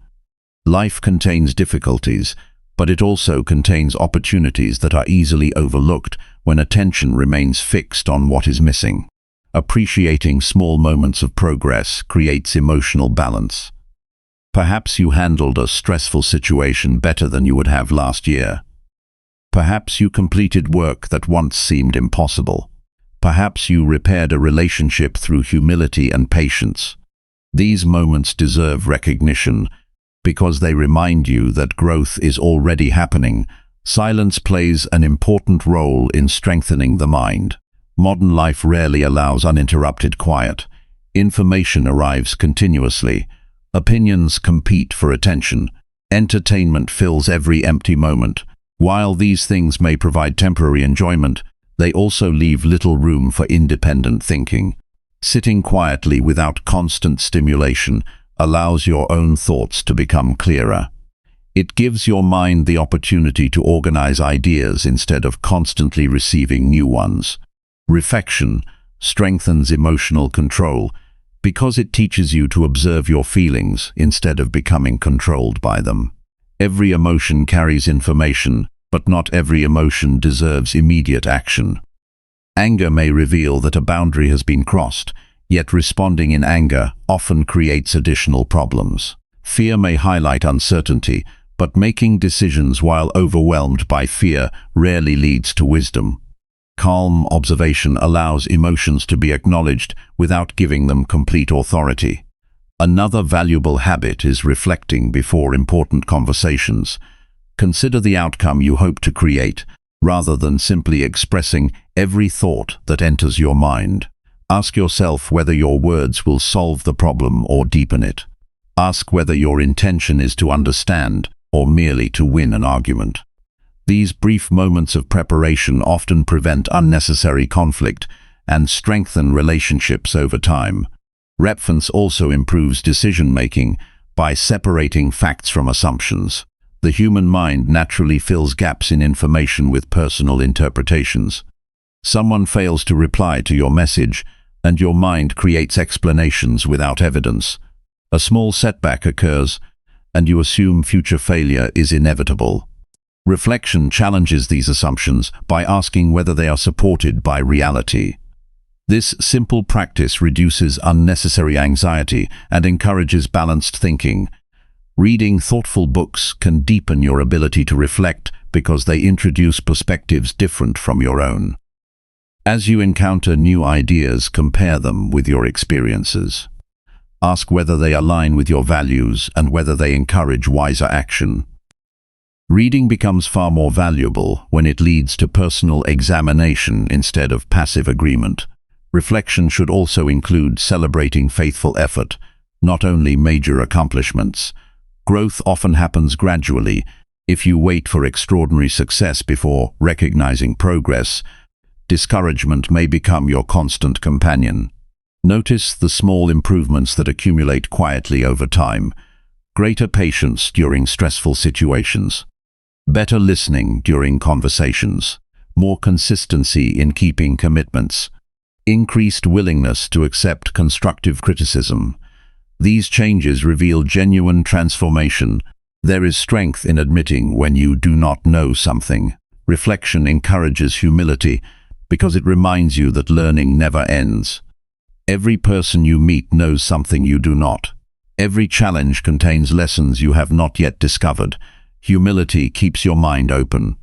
Life contains difficulties, but it also contains opportunities that are easily overlooked when attention remains fixed on what is missing. Appreciating small moments of progress creates emotional balance. Perhaps you handled a stressful situation better than you would have last year. Perhaps you completed work that once seemed impossible. Perhaps you repaired a relationship through humility and patience. These moments deserve recognition because they remind you that growth is already happening. Silence plays an important role in strengthening the mind. Modern life rarely allows uninterrupted quiet. Information arrives continuously. Opinions compete for attention. Entertainment fills every empty moment. While these things may provide temporary enjoyment, they also leave little room for independent thinking. Sitting quietly without constant stimulation allows your own thoughts to become clearer. It gives your mind the opportunity to organize ideas instead of constantly receiving new ones. Reflection strengthens emotional control because it teaches you to observe your feelings instead of becoming controlled by them. Every emotion carries information, but not every emotion deserves immediate action. Anger may reveal that a boundary has been crossed, yet responding in anger often creates additional problems. Fear may highlight uncertainty, but making decisions while overwhelmed by fear rarely leads to wisdom. Calm observation allows emotions to be acknowledged without giving them complete authority. Another valuable habit is reflecting before important conversations. Consider the outcome you hope to create, rather than simply expressing every thought that enters your mind. Ask yourself whether your words will solve the problem or deepen it. Ask whether your intention is to understand or merely to win an argument. These brief moments of preparation often prevent unnecessary conflict and strengthen relationships over time. Reflection also improves decision-making by separating facts from assumptions. The human mind naturally fills gaps in information with personal interpretations. Someone fails to reply to your message, and your mind creates explanations without evidence. A small setback occurs, and you assume future failure is inevitable. Reflection challenges these assumptions by asking whether they are supported by reality. This simple practice reduces unnecessary anxiety and encourages balanced thinking. Reading thoughtful books can deepen your ability to reflect because they introduce perspectives different from your own. As you encounter new ideas, compare them with your experiences. Ask whether they align with your values and whether they encourage wiser action. Reading becomes far more valuable when it leads to personal examination instead of passive agreement. Reflection should also include celebrating faithful effort, not only major accomplishments. Growth often happens gradually. If you wait for extraordinary success before recognizing progress, discouragement may become your constant companion. Notice the small improvements that accumulate quietly over time. Greater patience during stressful situations. Better listening during conversations. More consistency in keeping commitments. Increased willingness to accept constructive criticism. These changes reveal genuine transformation. There is strength in admitting when you do not know something. Reflection encourages humility because it reminds you that learning never ends. Every person you meet knows something you do not. Every challenge contains lessons you have not yet discovered. Humility keeps your mind open.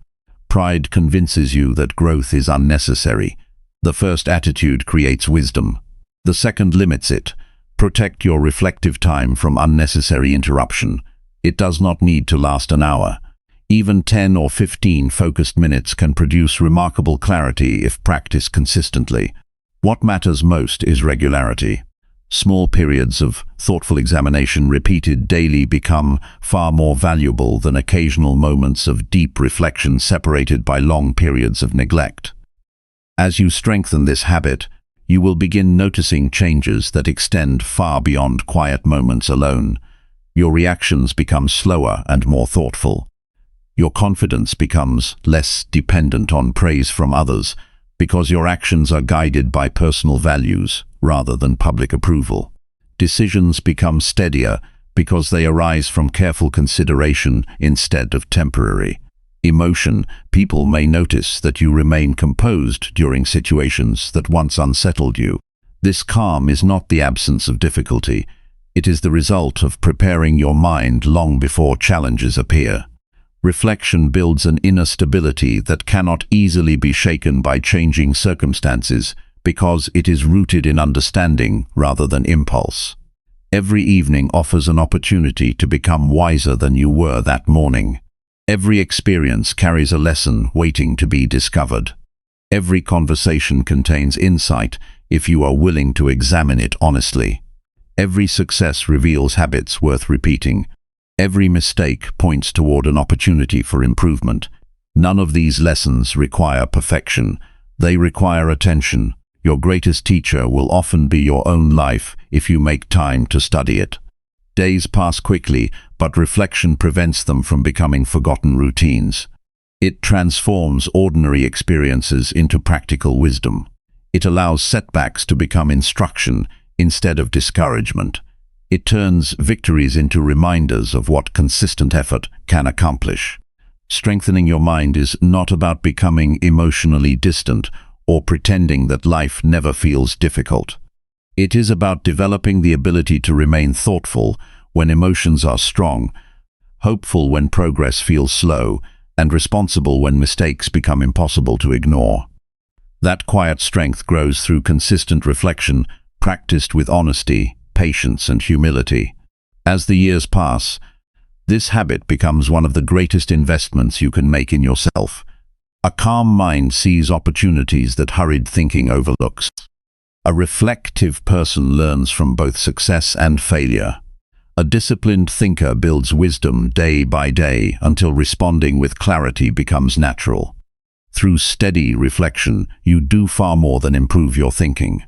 Pride convinces you that growth is unnecessary. The first attitude creates wisdom. The second limits it. Protect your reflective time from unnecessary interruption. It does not need to last an hour. Even 10 or 15 focused minutes can produce remarkable clarity if practiced consistently. What matters most is regularity. Small periods of thoughtful examination repeated daily become far more valuable than occasional moments of deep reflection separated by long periods of neglect. As you strengthen this habit, you will begin noticing changes that extend far beyond quiet moments alone. Your reactions become slower and more thoughtful. Your confidence becomes less dependent on praise from others because your actions are guided by personal values rather than public approval. Decisions become steadier because they arise from careful consideration instead of temporary emotion. People may notice that you remain composed during situations that once unsettled you. This calm is not the absence of difficulty. It is the result of preparing your mind long before challenges appear. Reflection builds an inner stability that cannot easily be shaken by changing circumstances because it is rooted in understanding rather than impulse. Every evening offers an opportunity to become wiser than you were that morning. Every experience carries a lesson waiting to be discovered. Every conversation contains insight if you are willing to examine it honestly. Every success reveals habits worth repeating. Every mistake points toward an opportunity for improvement. None of these lessons require perfection. They require attention. Your greatest teacher will often be your own life if you make time to study it. Days pass quickly, but reflection prevents them from becoming forgotten routines. It transforms ordinary experiences into practical wisdom. It allows setbacks to become instruction instead of discouragement. It turns victories into reminders of what consistent effort can accomplish. Strengthening your mind is not about becoming emotionally distant or pretending that life never feels difficult. It is about developing the ability to remain thoughtful when emotions are strong, hopeful when progress feels slow, and responsible when mistakes become impossible to ignore. That quiet strength grows through consistent reflection, practiced with honesty, patience, and humility. As the years pass, this habit becomes one of the greatest investments you can make in yourself. A calm mind sees opportunities that hurried thinking overlooks. A reflective person learns from both success and failure. A disciplined thinker builds wisdom day by day until responding with clarity becomes natural. Through steady reflection, you do far more than improve your thinking.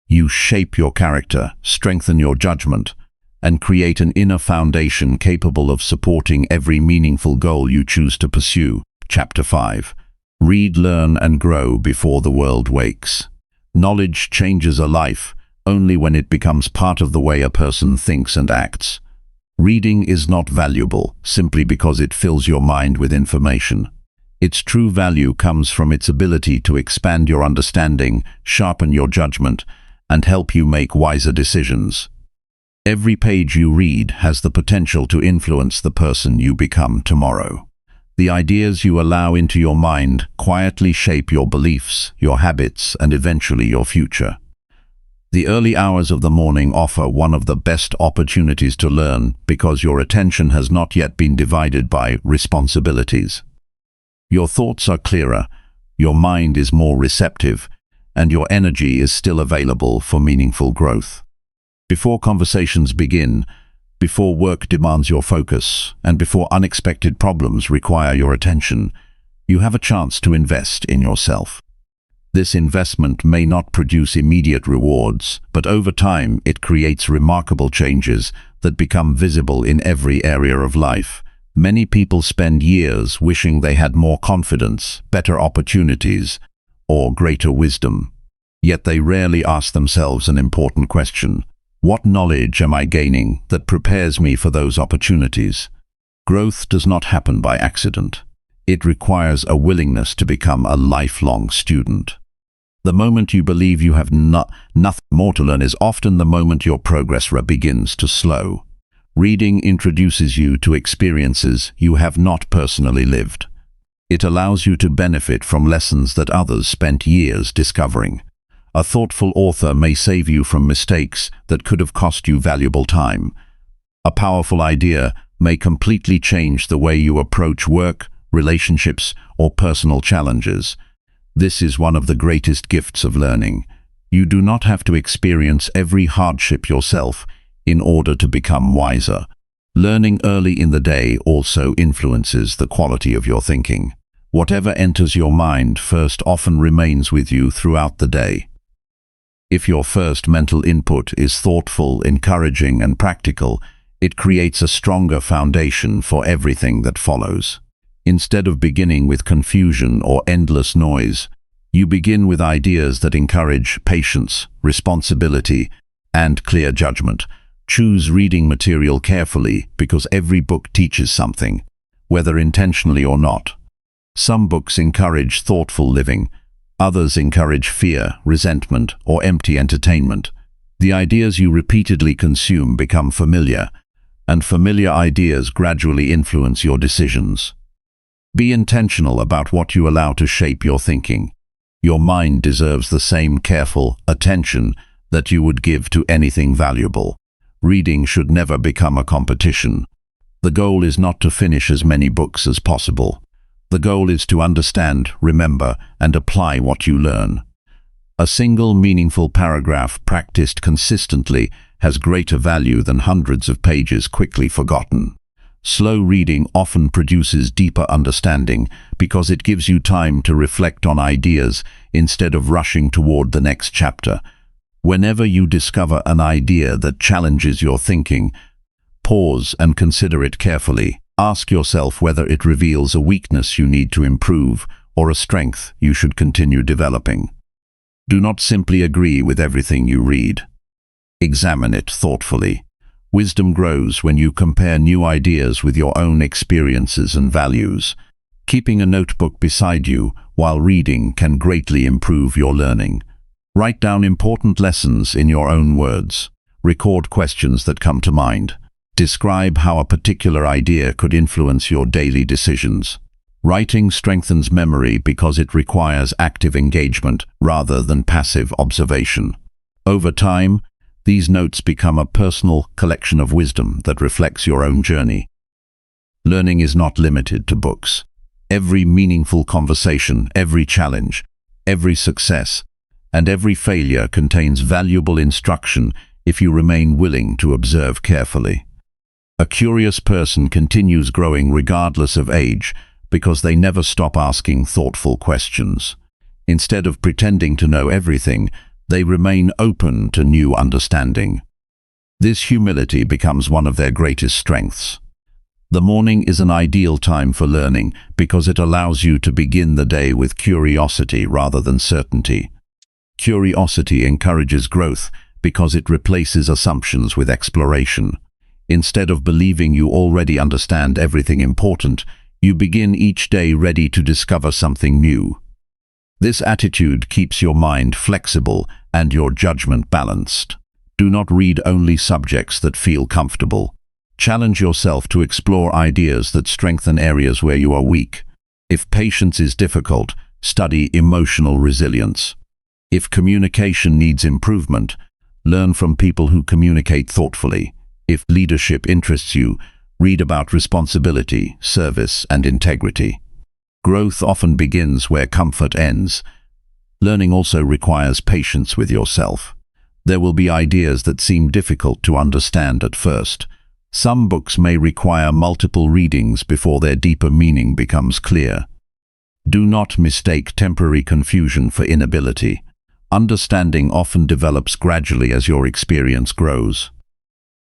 You shape your character, strengthen your judgment, and create an inner foundation capable of supporting every meaningful goal you choose to pursue. Chapter 5. Read, learn, and grow before the world wakes. Knowledge changes a life only when it becomes part of the way a person thinks and acts. Reading is not valuable simply because it fills your mind with information. Its true value comes from its ability to expand your understanding, sharpen your judgment, and help you make wiser decisions. Every page you read has the potential to influence the person you become tomorrow. The ideas you allow into your mind quietly shape your beliefs, your habits, and eventually your future. The early hours of the morning offer one of the best opportunities to learn because your attention has not yet been divided by responsibilities. Your thoughts are clearer, your mind is more receptive, and your energy is still available for meaningful growth. Before conversations begin, before work demands your focus, and before unexpected problems require your attention, you have a chance to invest in yourself. This investment may not produce immediate rewards, but over time it creates remarkable changes that become visible in every area of life. Many people spend years wishing they had more confidence, better opportunities, or greater wisdom. Yet they rarely ask themselves an important question: what knowledge am I gaining that prepares me for those opportunities? Growth does not happen by accident. It requires a willingness to become a lifelong student. The moment you believe you have nothing more to learn is often the moment your progress begins to slow. Reading introduces you to experiences you have not personally lived. It allows you to benefit from lessons that others spent years discovering. A thoughtful author may save you from mistakes that could have cost you valuable time. A powerful idea may completely change the way you approach work, relationships, or personal challenges. This is one of the greatest gifts of learning. You do not have to experience every hardship yourself in order to become wiser. Learning early in the day also influences the quality of your thinking. Whatever enters your mind first often remains with you throughout the day. If your first mental input is thoughtful, encouraging, and practical, it creates a stronger foundation for everything that follows. Instead of beginning with confusion or endless noise, you begin with ideas that encourage patience, responsibility, and clear judgment. Choose reading material carefully because every book teaches something, whether intentionally or not. Some books encourage thoughtful living. Others encourage fear, resentment, or empty entertainment. The ideas you repeatedly consume become familiar, and familiar ideas gradually influence your decisions. Be intentional about what you allow to shape your thinking. Your mind deserves the same careful attention that you would give to anything valuable. Reading should never become a competition. The goal is not to finish as many books as possible. The goal is to understand, remember, and apply what you learn. A single meaningful paragraph practiced consistently has greater value than hundreds of pages quickly forgotten. Slow reading often produces deeper understanding because it gives you time to reflect on ideas instead of rushing toward the next chapter. Whenever you discover an idea that challenges your thinking, pause and consider it carefully. Ask yourself whether it reveals a weakness you need to improve or a strength you should continue developing. Do not simply agree with everything you read. Examine it thoughtfully. Wisdom grows when you compare new ideas with your own experiences and values. Keeping a notebook beside you while reading can greatly improve your learning. Write down important lessons in your own words. Record questions that come to mind. Describe how a particular idea could influence your daily decisions. Writing strengthens memory because it requires active engagement rather than passive observation. Over time, these notes become a personal collection of wisdom that reflects your own journey. Learning is not limited to books. Every meaningful conversation, every challenge, every success, and every failure contains valuable instruction if you remain willing to observe carefully. A curious person continues growing regardless of age because they never stop asking thoughtful questions. Instead of pretending to know everything, they remain open to new understanding. This humility becomes one of their greatest strengths. The morning is an ideal time for learning because it allows you to begin the day with curiosity rather than certainty. Curiosity encourages growth because it replaces assumptions with exploration. Instead of believing you already understand everything important, you begin each day ready to discover something new. This attitude keeps your mind flexible and your judgment balanced. Do not read only subjects that feel comfortable. Challenge yourself to explore ideas that strengthen areas where you are weak. If patience is difficult, study emotional resilience. If communication needs improvement, learn from people who communicate thoughtfully. If leadership interests you, read about responsibility, service, and integrity. Growth often begins where comfort ends. Learning also requires patience with yourself. There will be ideas that seem difficult to understand at first. Some books may require multiple readings before their deeper meaning becomes clear. Do not mistake temporary confusion for inability. Understanding often develops gradually as your experience grows.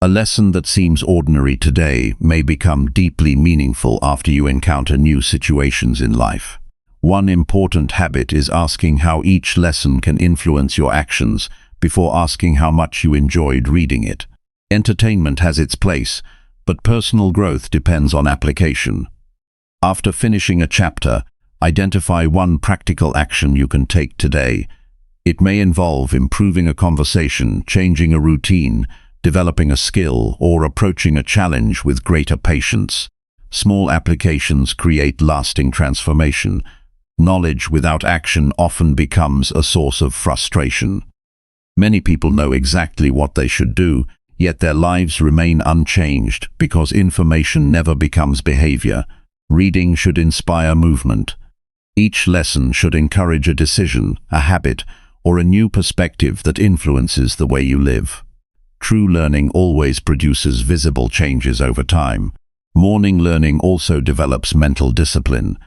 A lesson that seems ordinary today may become deeply meaningful after you encounter new situations in life. One important habit is asking how each lesson can influence your actions before asking how much you enjoyed reading it. Entertainment has its place, but personal growth depends on application. After finishing a chapter, identify one practical action you can take today. It may involve improving a conversation, changing a routine, developing a skill, or approaching a challenge with greater patience. Small applications create lasting transformation. Knowledge without action often becomes a source of frustration. Many people know exactly what they should do, yet their lives remain unchanged because information never becomes behavior. Reading should inspire movement. Each lesson should encourage a decision, a habit, or a new perspective that influences the way you live. True learning always produces visible changes over time. Morning learning also develops mental discipline.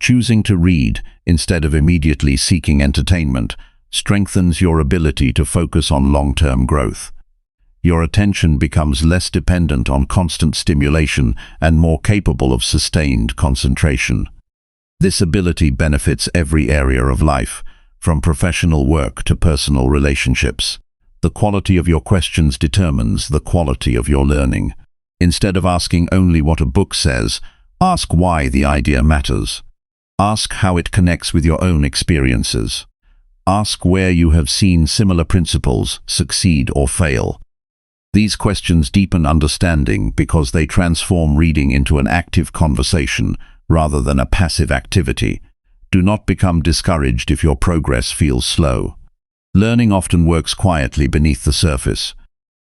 Choosing to read instead of immediately seeking entertainment strengthens your ability to focus on long-term growth. Your attention becomes less dependent on constant stimulation and more capable of sustained concentration. This ability benefits every area of life, from professional work to personal relationships. The quality of your questions determines the quality of your learning. Instead of asking only what a book says, ask why the idea matters. Ask how it connects with your own experiences. Ask where you have seen similar principles succeed or fail. These questions deepen understanding because they transform reading into an active conversation rather than a passive activity. Do not become discouraged if your progress feels slow. Learning often works quietly beneath the surface.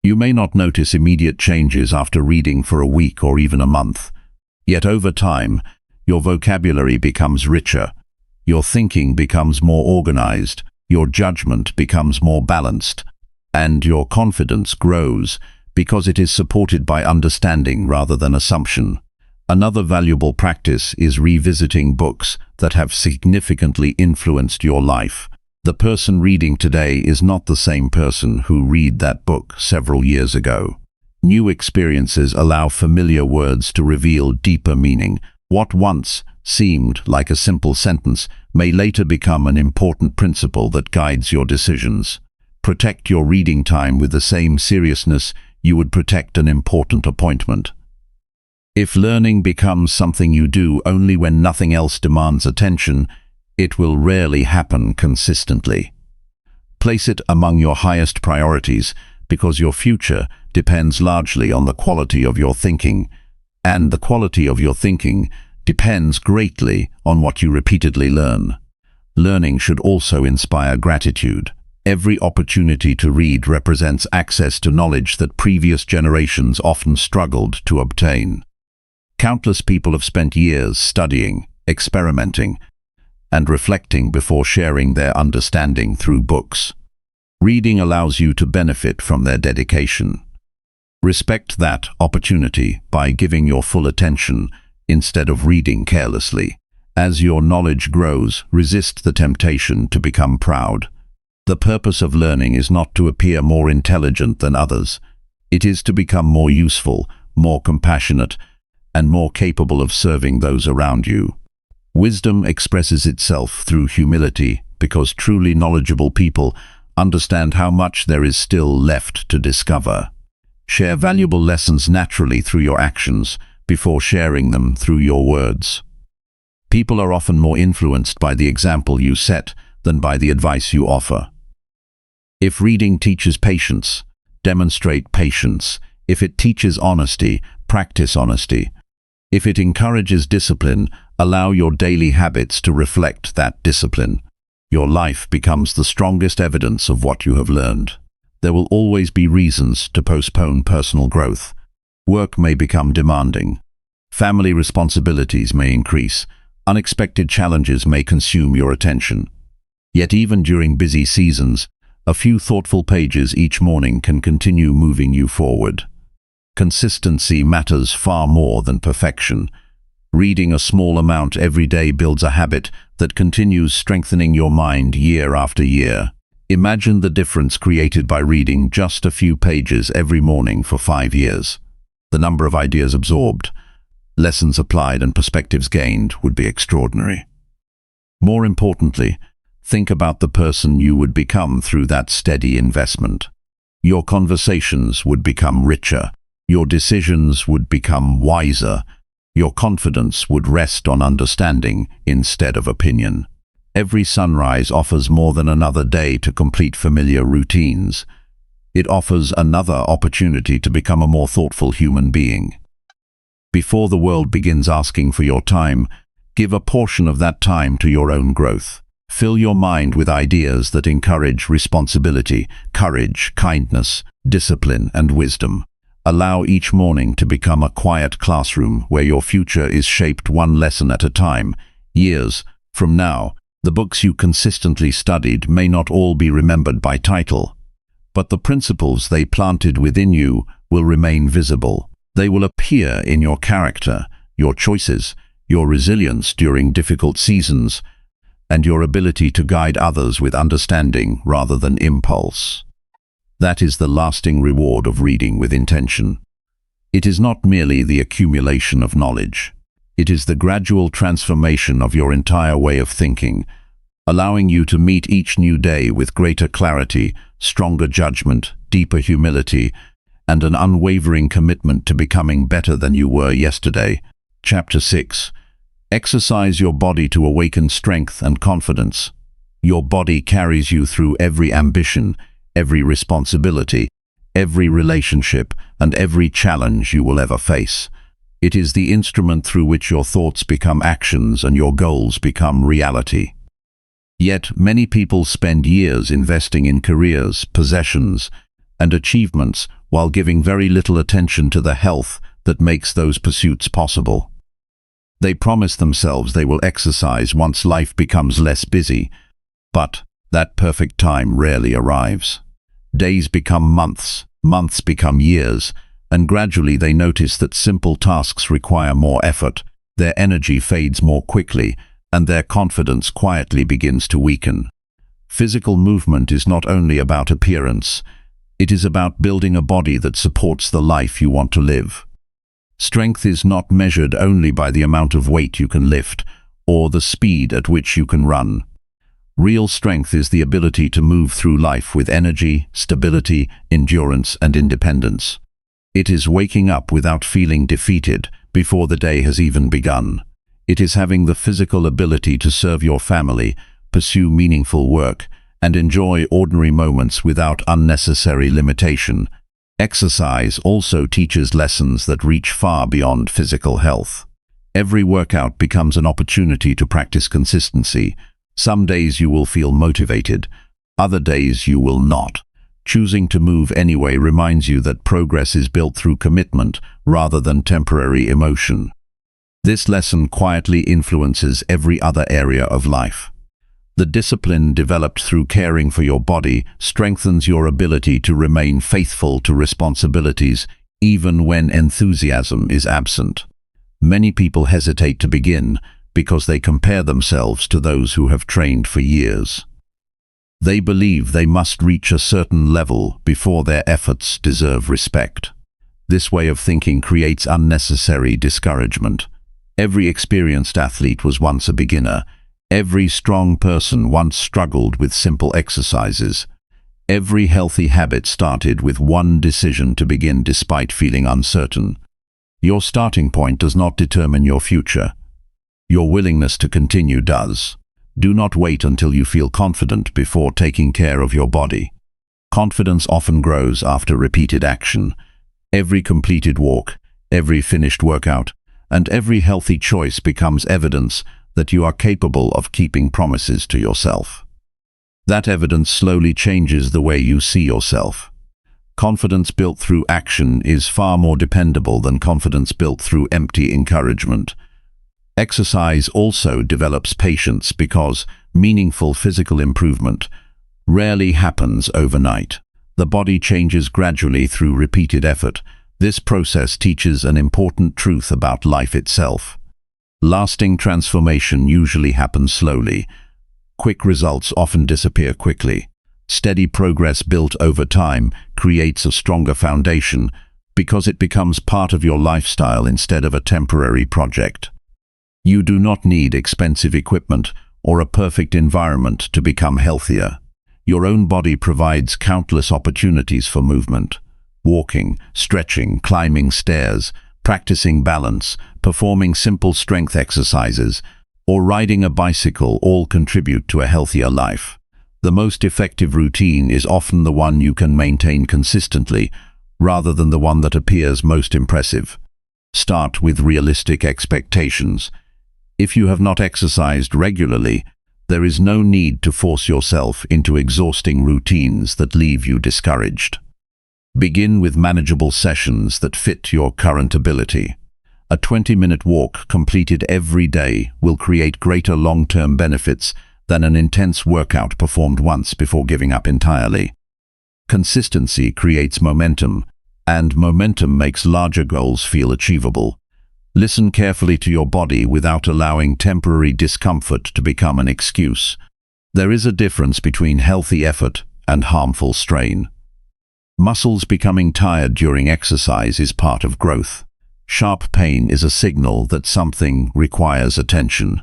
You may not notice immediate changes after reading for a week or even a month. Yet over time, your vocabulary becomes richer, your thinking becomes more organized, your judgment becomes more balanced, and your confidence grows because it is supported by understanding rather than assumption. Another valuable practice is revisiting books that have significantly influenced your life. The person reading today is not the same person who read that book several years ago. New experiences allow familiar words to reveal deeper meaning. What once seemed like a simple sentence may later become an important principle that guides your decisions. Protect your reading time with the same seriousness you would protect an important appointment. If learning becomes something you do only when nothing else demands attention, it will rarely happen consistently. Place it among your highest priorities because your future depends largely on the quality of your thinking, and the quality of your thinking depends greatly on what you repeatedly learn. Learning should also inspire gratitude. Every opportunity to read represents access to knowledge that previous generations often struggled to obtain. Countless people have spent years studying, experimenting, and reflecting before sharing their understanding through books. Reading allows you to benefit from their dedication. Respect that opportunity by giving your full attention instead of reading carelessly. As your knowledge grows, resist the temptation to become proud. The purpose of learning is not to appear more intelligent than others. It is to become more useful, more compassionate, and more capable of serving those around you. Wisdom expresses itself through humility because truly knowledgeable people understand how much there is still left to discover. Share valuable lessons naturally through your actions before sharing them through your words. People are often more influenced by the example you set than by the advice you offer. If reading teaches patience, demonstrate patience. If it teaches honesty, practice honesty. If it encourages discipline, allow your daily habits to reflect that discipline. Your life becomes the strongest evidence of what you have learned. There will always be reasons to postpone personal growth. Work may become demanding. Family responsibilities may increase. Unexpected challenges may consume your attention. Yet even during busy seasons, a few thoughtful pages each morning can continue moving you forward. Consistency matters far more than perfection. Reading a small amount every day builds a habit that continues strengthening your mind year after year. Imagine the difference created by reading just a few pages every morning for 5 years. The number of ideas absorbed, lessons applied, and perspectives gained would be extraordinary. More importantly, think about the person you would become through that steady investment. Your conversations would become richer. Your decisions would become wiser. Your confidence would rest on understanding instead of opinion. Every sunrise offers more than another day to complete familiar routines. It offers another opportunity to become a more thoughtful human being. Before the world begins asking for your time, give a portion of that time to your own growth. Fill your mind with ideas that encourage responsibility, courage, kindness, discipline, and wisdom. Allow each morning to become a quiet classroom where your future is shaped one lesson at a time. Years from now, the books you consistently studied may not all be remembered by title, but the principles they planted within you will remain visible. They will appear in your character, your choices, your resilience during difficult seasons, and your ability to guide others with understanding rather than impulse. That is the lasting reward of reading with intention. It is not merely the accumulation of knowledge. It is the gradual transformation of your entire way of thinking, allowing you to meet each new day with greater clarity, stronger judgment, deeper humility, and an unwavering commitment to becoming better than you were yesterday. Chapter 6. Exercise your body to awaken strength and confidence. Your body carries you through every ambition, every responsibility, every relationship, and every challenge you will ever face. It is the instrument through which your thoughts become actions and your goals become reality. Yet many people spend years investing in careers, possessions, and achievements while giving very little attention to the health that makes those pursuits possible. They promise themselves they will exercise once life becomes less busy, but that perfect time rarely arrives. Days become months, months become years, and gradually they notice that simple tasks require more effort, their energy fades more quickly, and their confidence quietly begins to weaken. Physical movement is not only about appearance, it is about building a body that supports the life you want to live. Strength is not measured only by the amount of weight you can lift or the speed at which you can run. Real strength is the ability to move through life with energy, stability, endurance, and independence. It is waking up without feeling defeated before the day has even begun. It is having the physical ability to serve your family, pursue meaningful work, and enjoy ordinary moments without unnecessary limitation. Exercise also teaches lessons that reach far beyond physical health. Every workout becomes an opportunity to practice consistency. Some days you will feel motivated, other days you will not. Choosing to move anyway reminds you that progress is built through commitment rather than temporary emotion. This lesson quietly influences every other area of life. The discipline developed through caring for your body strengthens your ability to remain faithful to responsibilities even when enthusiasm is absent. Many people hesitate to begin because they compare themselves to those who have trained for years. They believe they must reach a certain level before their efforts deserve respect. This way of thinking creates unnecessary discouragement. Every experienced athlete was once a beginner. Every strong person once struggled with simple exercises. Every healthy habit started with one decision to begin despite feeling uncertain. Your starting point does not determine your future. Your willingness to continue does. Do not wait until you feel confident before taking care of your body. Confidence often grows after repeated action. Every completed walk, every finished workout, and every healthy choice becomes evidence that you are capable of keeping promises to yourself. That evidence slowly changes the way you see yourself. Confidence built through action is far more dependable than confidence built through empty encouragement. Exercise also develops patience because meaningful physical improvement rarely happens overnight. The body changes gradually through repeated effort. This process teaches an important truth about life itself. Lasting transformation usually happens slowly. Quick results often disappear quickly. Steady progress built over time creates a stronger foundation because it becomes part of your lifestyle instead of a temporary project. You do not need expensive equipment or a perfect environment to become healthier. Your own body provides countless opportunities for movement. Walking, stretching, climbing stairs, practicing balance, performing simple strength exercises, or riding a bicycle all contribute to a healthier life. The most effective routine is often the one you can maintain consistently, rather than the one that appears most impressive. Start with realistic expectations. If you have not exercised regularly, there is no need to force yourself into exhausting routines that leave you discouraged. Begin with manageable sessions that fit your current ability. A 20-minute walk completed every day will create greater long-term benefits than an intense workout performed once before giving up entirely. Consistency creates momentum, and momentum makes larger goals feel achievable. Listen carefully to your body without allowing temporary discomfort to become an excuse. There is a difference between healthy effort and harmful strain. Muscles becoming tired during exercise is part of growth. Sharp pain is a signal that something requires attention.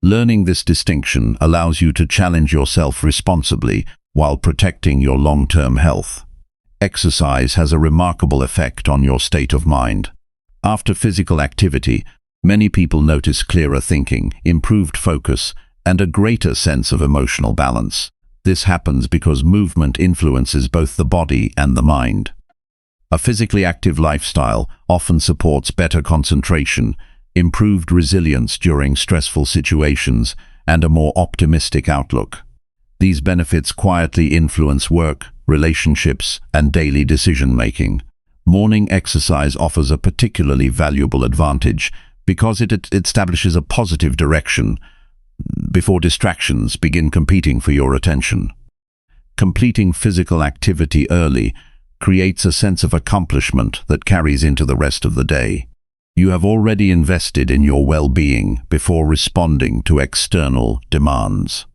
Learning this distinction allows you to challenge yourself responsibly while protecting your long-term health. Exercise has a remarkable effect on your state of mind. After physical activity, many people notice clearer thinking, improved focus, and a greater sense of emotional balance. This happens because movement influences both the body and the mind. A physically active lifestyle often supports better concentration, improved resilience during stressful situations, and a more optimistic outlook. These benefits quietly influence work, relationships, and daily decision-making. Morning exercise offers a particularly valuable advantage because it establishes a positive direction before distractions begin competing for your attention. Completing physical activity early creates a sense of accomplishment that carries into the rest of the day. You have already invested in your well-being before responding to external demands.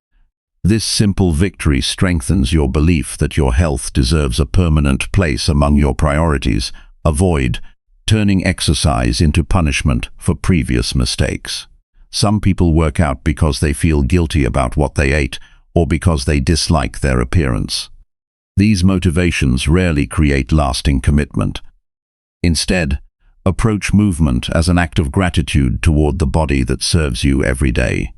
This simple victory strengthens your belief that your health deserves a permanent place among your priorities. Avoid turning exercise into punishment for previous mistakes. Some people work out because they feel guilty about what they ate or because they dislike their appearance. These motivations rarely create lasting commitment. Instead, approach movement as an act of gratitude toward the body that serves you every day.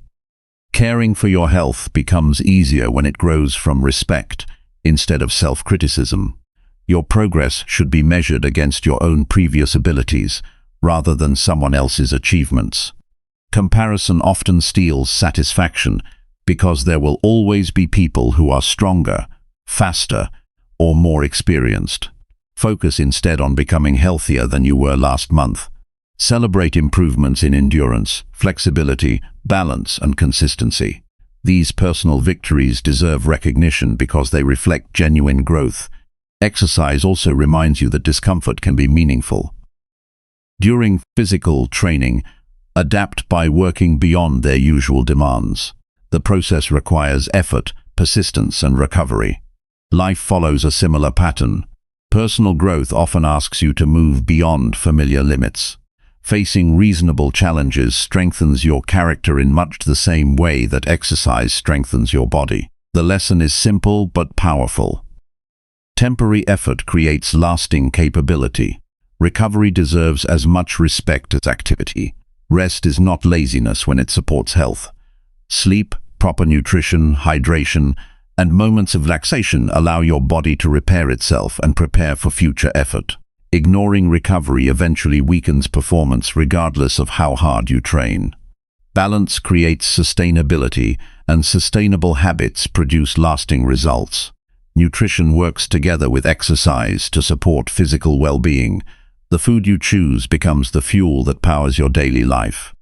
Caring for your health becomes easier when it grows from respect instead of self-criticism. Your progress should be measured against your own previous abilities rather than someone else's achievements. Comparison often steals satisfaction because there will always be people who are stronger, faster, or more experienced. Focus instead on becoming healthier than you were last month. Celebrate improvements in endurance, flexibility, balance, and consistency. These personal victories deserve recognition because they reflect genuine growth. Exercise also reminds you that discomfort can be meaningful. During physical training, adapt by working beyond their usual demands. The process requires effort, persistence, and recovery. Life follows a similar pattern. Personal growth often asks you to move beyond familiar limits. Facing reasonable challenges strengthens your character in much the same way that exercise strengthens your body. The lesson is simple but powerful. Temporary effort creates lasting capability. Recovery deserves as much respect as activity. Rest is not laziness when it supports health. Sleep, proper nutrition, hydration, and moments of relaxation allow your body to repair itself and prepare for future effort. Ignoring recovery eventually weakens performance regardless of how hard you train. Balance creates sustainability, and sustainable habits produce lasting results. Nutrition works together with exercise to support physical well-being. The food you choose becomes the fuel that powers your daily life.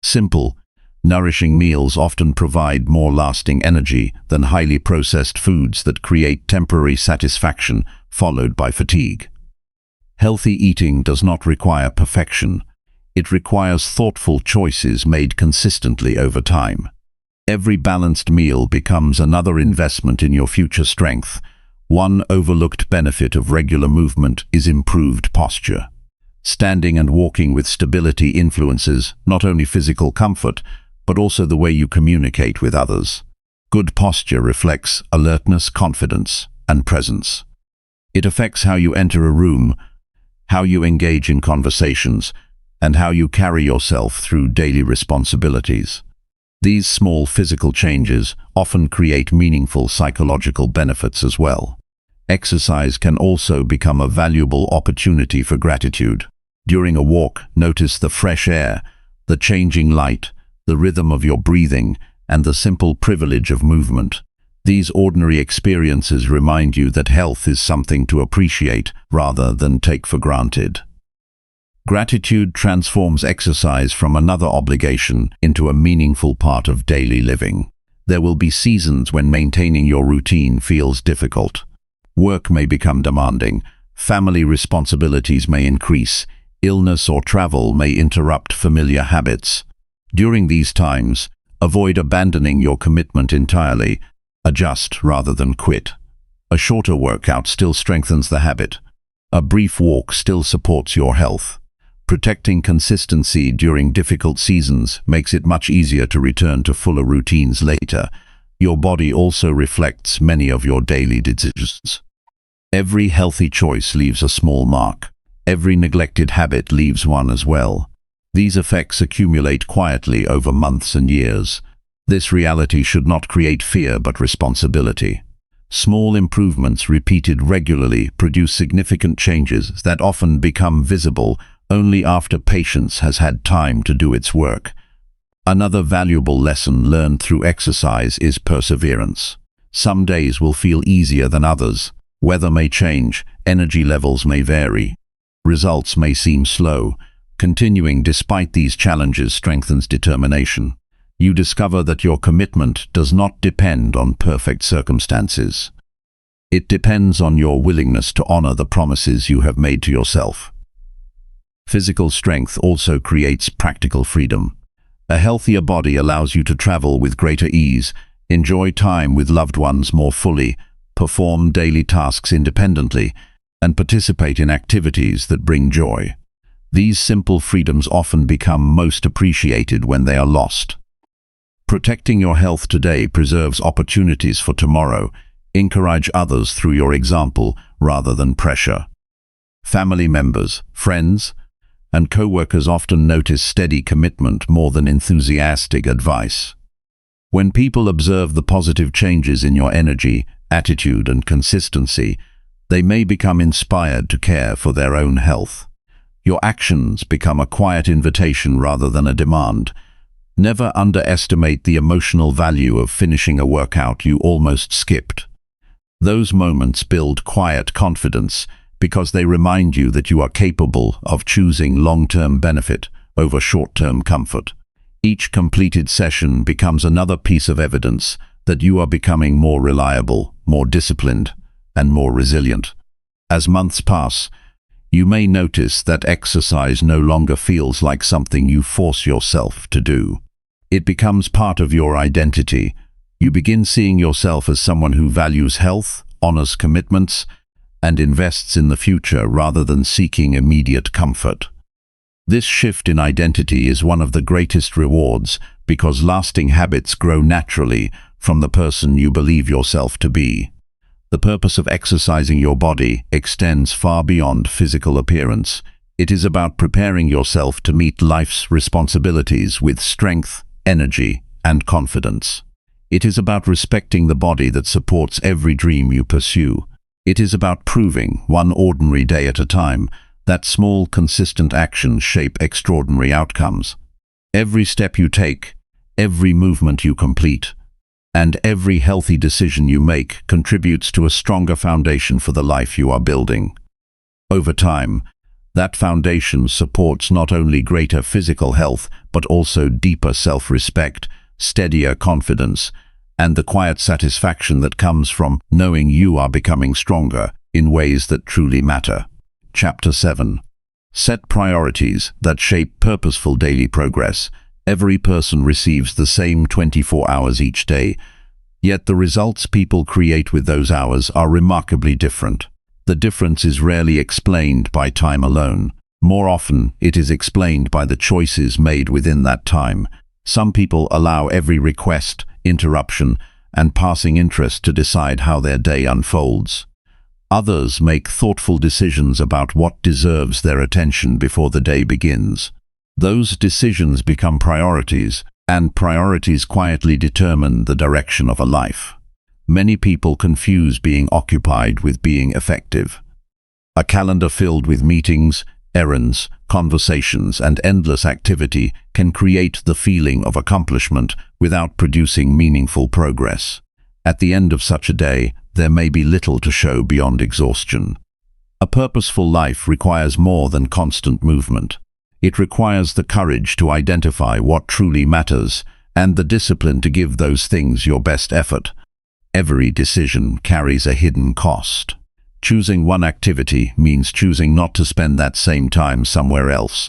Simple, nourishing meals often provide more lasting energy than highly processed foods that create temporary satisfaction followed by fatigue. Healthy eating does not require perfection. It requires thoughtful choices made consistently over time. Every balanced meal becomes another investment in your future strength. One overlooked benefit of regular movement is improved posture. Standing and walking with stability influences not only physical comfort, but also the way you communicate with others. Good posture reflects alertness, confidence, and presence. It affects how you enter a room, how you engage in conversations, and how you carry yourself through daily responsibilities. These small physical changes often create meaningful psychological benefits as well. Exercise can also become a valuable opportunity for gratitude. During a walk, notice the fresh air, the changing light, the rhythm of your breathing, and the simple privilege of movement. These ordinary experiences remind you that health is something to appreciate rather than take for granted. Gratitude transforms exercise from another obligation into a meaningful part of daily living. There will be seasons when maintaining your routine feels difficult. Work may become demanding, family responsibilities may increase, illness or travel may interrupt familiar habits. During these times, avoid abandoning your commitment entirely. Adjust rather than quit. A shorter workout still strengthens the habit. A brief walk still supports your health. Protecting consistency during difficult seasons makes it much easier to return to fuller routines later. Your body also reflects many of your daily decisions. Every healthy choice leaves a small mark. Every neglected habit leaves one as well. These effects accumulate quietly over months and years. This reality should not create fear but responsibility. Small improvements repeated regularly produce significant changes that often become visible only after patience has had time to do its work. Another valuable lesson learned through exercise is perseverance. Some days will feel easier than others. Weather may change, energy levels may vary, results may seem slow. Continuing despite these challenges strengthens determination. You discover that your commitment does not depend on perfect circumstances. It depends on your willingness to honor the promises you have made to yourself. Physical strength also creates practical freedom. A healthier body allows you to travel with greater ease, enjoy time with loved ones more fully, perform daily tasks independently, and participate in activities that bring joy. These simple freedoms often become most appreciated when they are lost. Protecting your health today preserves opportunities for tomorrow. Encourage others through your example rather than pressure. Family members, friends, and co-workers often notice steady commitment more than enthusiastic advice. When people observe the positive changes in your energy, attitude, and consistency, they may become inspired to care for their own health. Your actions become a quiet invitation rather than a demand. Never underestimate the emotional value of finishing a workout you almost skipped. Those moments build quiet confidence because they remind you that you are capable of choosing long-term benefit over short-term comfort. Each completed session becomes another piece of evidence that you are becoming more reliable, more disciplined, and more resilient. As months pass, you may notice that exercise no longer feels like something you force yourself to do. It becomes part of your identity. You begin seeing yourself as someone who values health, honors commitments, and invests in the future rather than seeking immediate comfort. This shift in identity is one of the greatest rewards because lasting habits grow naturally from the person you believe yourself to be. The purpose of exercising your body extends far beyond physical appearance. It is about preparing yourself to meet life's responsibilities with strength, energy, and confidence. It is about respecting the body that supports every dream you pursue. It is about proving, one ordinary day at a time, that small, consistent actions shape extraordinary outcomes. Every step you take, every movement you complete, and every healthy decision you make contributes to a stronger foundation for the life you are building. Over time, that foundation supports not only greater physical health, but also deeper self-respect, steadier confidence, and the quiet satisfaction that comes from knowing you are becoming stronger in ways that truly matter. Chapter 7. Set priorities that shape purposeful daily progress. Every person receives the same 24 hours each day, yet the results people create with those hours are remarkably different. The difference is rarely explained by time alone. More often, it is explained by the choices made within that time. Some people allow every request, interruption, and passing interest to decide how their day unfolds. Others make thoughtful decisions about what deserves their attention before the day begins. Those decisions become priorities, and priorities quietly determine the direction of a life. Many people confuse being occupied with being effective. A calendar filled with meetings, errands, conversations, and endless activity can create the feeling of accomplishment without producing meaningful progress. At the end of such a day, there may be little to show beyond exhaustion. A purposeful life requires more than constant movement. It requires the courage to identify what truly matters and the discipline to give those things your best effort. Every decision carries a hidden cost. Choosing one activity means choosing not to spend that same time somewhere else.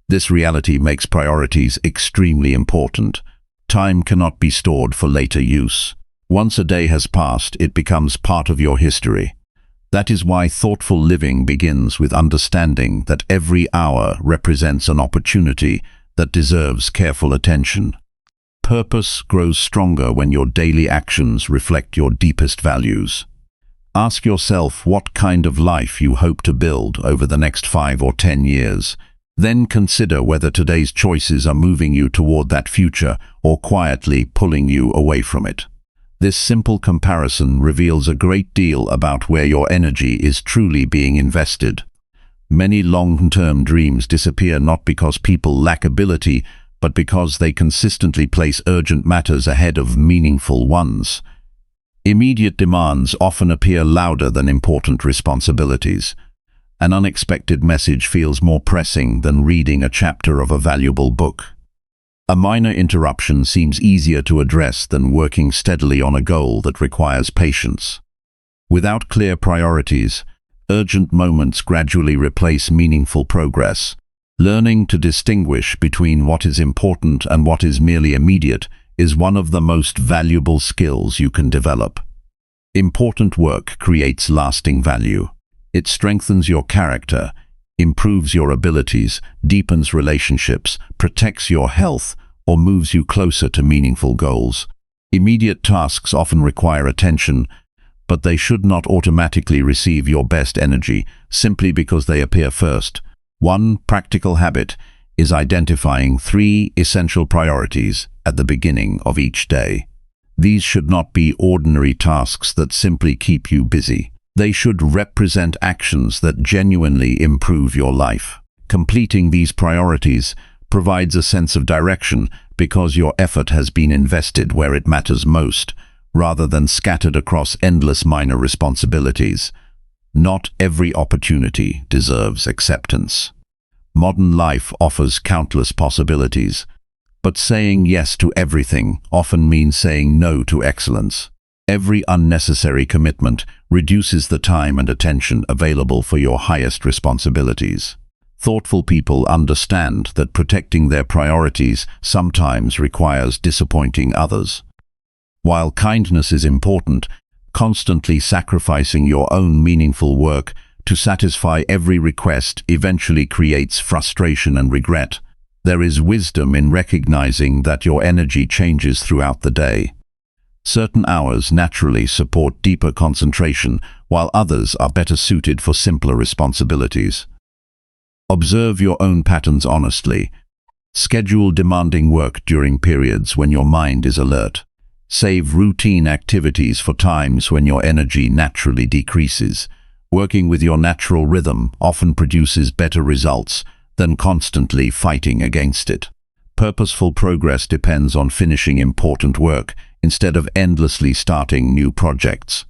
This reality makes priorities extremely important. Time cannot be stored for later use. Once a day has passed, it becomes part of your history. That is why thoughtful living begins with understanding that every hour represents an opportunity that deserves careful attention. Purpose grows stronger when your daily actions reflect your deepest values. Ask yourself what kind of life you hope to build over the next 5 or 10 years. Then consider whether today's choices are moving you toward that future or quietly pulling you away from it. This simple comparison reveals a great deal about where your energy is truly being invested. Many long-term dreams disappear not because people lack ability, but because they consistently place urgent matters ahead of meaningful ones. Immediate demands often appear louder than important responsibilities. An unexpected message feels more pressing than reading a chapter of a valuable book. A minor interruption seems easier to address than working steadily on a goal that requires patience. Without clear priorities, urgent moments gradually replace meaningful progress. Learning to distinguish between what is important and what is merely immediate is one of the most valuable skills you can develop. Important work creates lasting value. It strengthens your character, improves your abilities, deepens relationships, protects your health, or moves you closer to meaningful goals. Immediate tasks often require attention, but they should not automatically receive your best energy simply because they appear first. One practical habit is identifying 3 essential priorities at the beginning of each day. These should not be ordinary tasks that simply keep you busy. They should represent actions that genuinely improve your life. Completing these priorities provides a sense of direction because your effort has been invested where it matters most, rather than scattered across endless minor responsibilities. Not every opportunity deserves acceptance. Modern life offers countless possibilities, but saying yes to everything often means saying no to excellence. Every unnecessary commitment reduces the time and attention available for your highest responsibilities. Thoughtful people understand that protecting their priorities sometimes requires disappointing others. While kindness is important, constantly sacrificing your own meaningful work to satisfy every request eventually creates frustration and regret. There is wisdom in recognizing that your energy changes throughout the day. Certain hours naturally support deeper concentration, while others are better suited for simpler responsibilities. Observe your own patterns honestly. Schedule demanding work during periods when your mind is alert. Save routine activities for times when your energy naturally decreases. Working with your natural rhythm often produces better results than constantly fighting against it. Purposeful progress depends on finishing important work instead of endlessly starting new projects.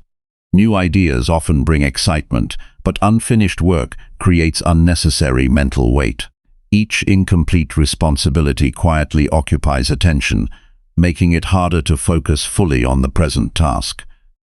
New ideas often bring excitement, but unfinished work creates unnecessary mental weight. Each incomplete responsibility quietly occupies attention, making it harder to focus fully on the present task.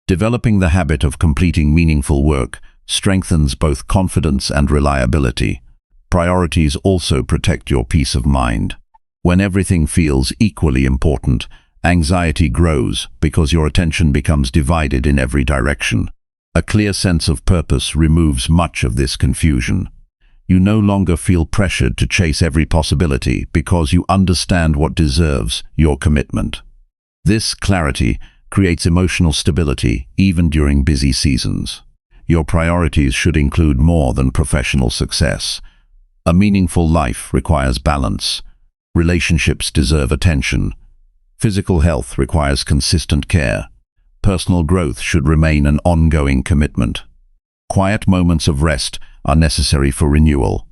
Developing the habit of completing meaningful work strengthens both confidence and reliability. Priorities also protect your peace of mind. When everything feels equally important, anxiety grows because your attention becomes divided in every direction. A clear sense of purpose removes much of this confusion. You no longer feel pressured to chase every possibility because you understand what deserves your commitment. This clarity creates emotional stability even during busy seasons. Your priorities should include more than professional success. A meaningful life requires balance. Relationships deserve attention. Physical health requires consistent care. Personal growth should remain an ongoing commitment. Quiet moments of rest are necessary for renewal.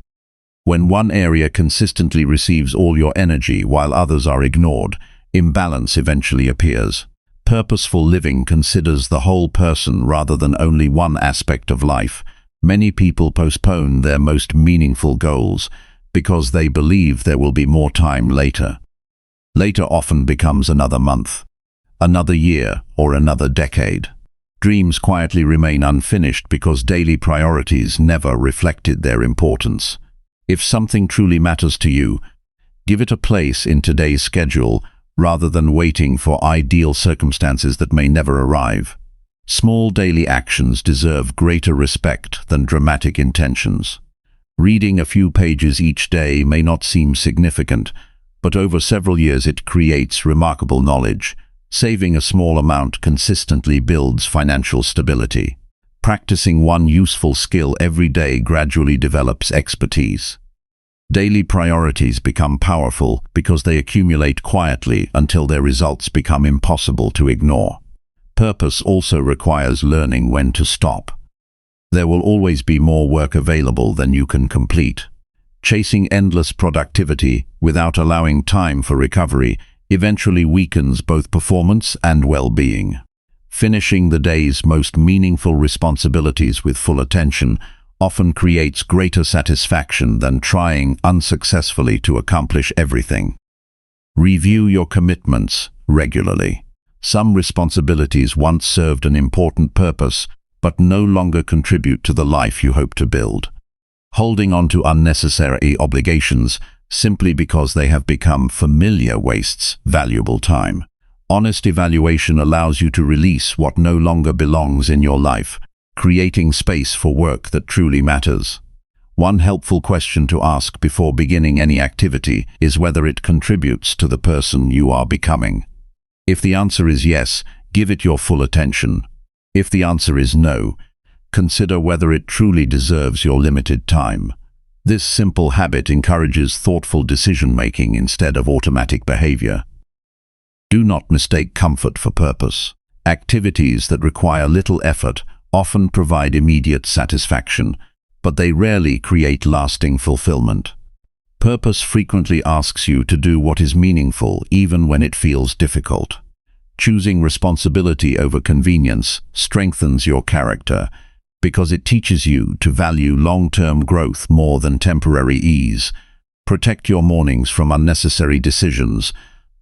When one area consistently receives all your energy while others are ignored, imbalance eventually appears. Purposeful living considers the whole person rather than only one aspect of life. Many people postpone their most meaningful goals because they believe there will be more time later. Later often becomes another month, another year, or another decade. Dreams quietly remain unfinished because daily priorities never reflected their importance. If something truly matters to you, give it a place in today's schedule rather than waiting for ideal circumstances that may never arrive. Small daily actions deserve greater respect than dramatic intentions. Reading a few pages each day may not seem significant, but over several years it creates remarkable knowledge. Saving a small amount consistently builds financial stability. Practicing one useful skill every day gradually develops expertise. Daily priorities become powerful because they accumulate quietly until their results become impossible to ignore. Purpose also requires learning when to stop. There will always be more work available than you can complete. Chasing endless productivity without allowing time for recovery eventually weakens both performance and well-being. Finishing the day's most meaningful responsibilities with full attention often creates greater satisfaction than trying unsuccessfully to accomplish everything. Review your commitments regularly. Some responsibilities once served an important purpose, but no longer contribute to the life you hope to build. Holding on to unnecessary obligations simply because they have become familiar wastes valuable time. Honest evaluation allows you to release what no longer belongs in your life, creating space for work that truly matters. One helpful question to ask before beginning any activity is whether it contributes to the person you are becoming. If the answer is yes, give it your full attention. If the answer is no, consider whether it truly deserves your limited time. This simple habit encourages thoughtful decision-making instead of automatic behavior. Do not mistake comfort for purpose. Activities that require little effort often provide immediate satisfaction, but they rarely create lasting fulfillment. Purpose frequently asks you to do what is meaningful even when it feels difficult. Choosing responsibility over convenience strengthens your character because it teaches you to value long-term growth more than temporary ease. Protect your mornings from unnecessary decisions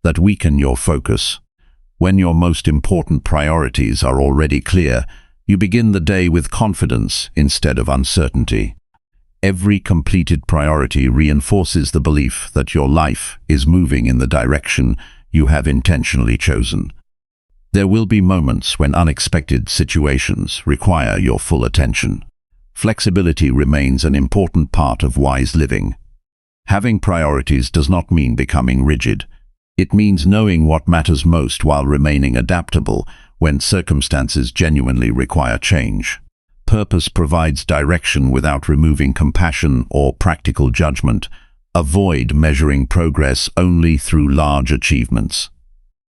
that weaken your focus. When your most important priorities are already clear, you begin the day with confidence instead of uncertainty. Every completed priority reinforces the belief that your life is moving in the direction you have intentionally chosen. There will be moments when unexpected situations require your full attention. Flexibility remains an important part of wise living. Having priorities does not mean becoming rigid. It means knowing what matters most while remaining adaptable when circumstances genuinely require change. Purpose provides direction without removing compassion or practical judgment. Avoid measuring progress only through large achievements.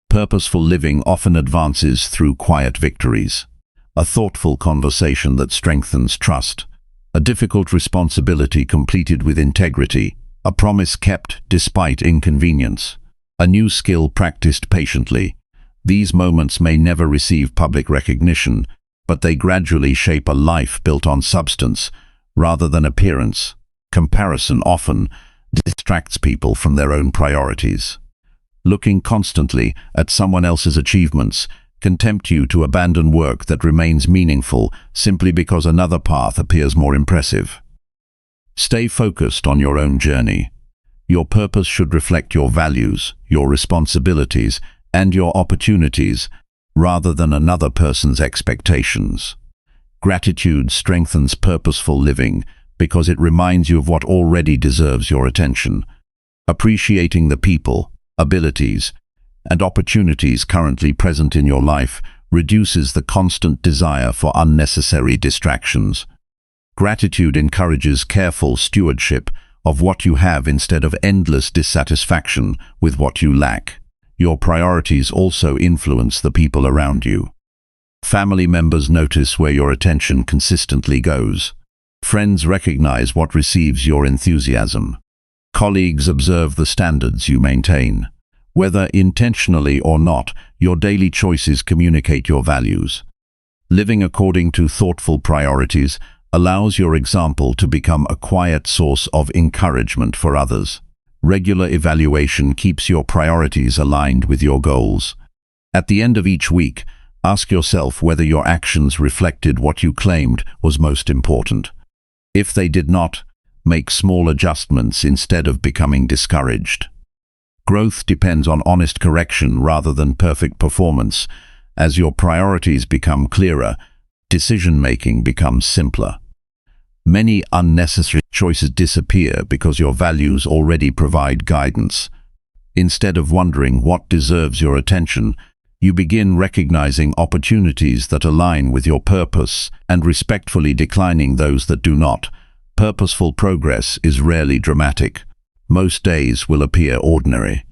Purposeful living often advances through quiet victories. A thoughtful conversation that strengthens trust. A difficult responsibility completed with integrity. A promise kept despite inconvenience. A new skill practiced patiently. These moments may never receive public recognition, but they gradually shape a life built on substance rather than appearance. Comparison often distracts people from their own priorities. Looking constantly at someone else's achievements can tempt you to abandon work that remains meaningful simply because another path appears more impressive. Stay focused on your own journey. Your purpose should reflect your values, your responsibilities, and your opportunities, rather than another person's expectations. Gratitude strengthens purposeful living because it reminds you of what already deserves your attention. Appreciating the people, abilities, and opportunities currently present in your life reduces the constant desire for unnecessary distractions. Gratitude encourages careful stewardship of what you have instead of endless dissatisfaction with what you lack. Your priorities also influence the people around you. Family members notice where your attention consistently goes. Friends recognize what receives your enthusiasm. Colleagues observe the standards you maintain. Whether intentionally or not, your daily choices communicate your values. Living according to thoughtful priorities allows your example to become a quiet source of encouragement for others. Regular evaluation keeps your priorities aligned with your goals. At the end of each week, ask yourself whether your actions reflected what you claimed was most important. If they did not, make small adjustments instead of becoming discouraged. Growth depends on honest correction rather than perfect performance. As your priorities become clearer, decision-making becomes simpler. Many unnecessary choices disappear because your values already provide guidance. Instead of wondering what deserves your attention, you begin recognizing opportunities that align with your purpose and respectfully declining those that do not. Purposeful progress is rarely dramatic. Most days will appear ordinary.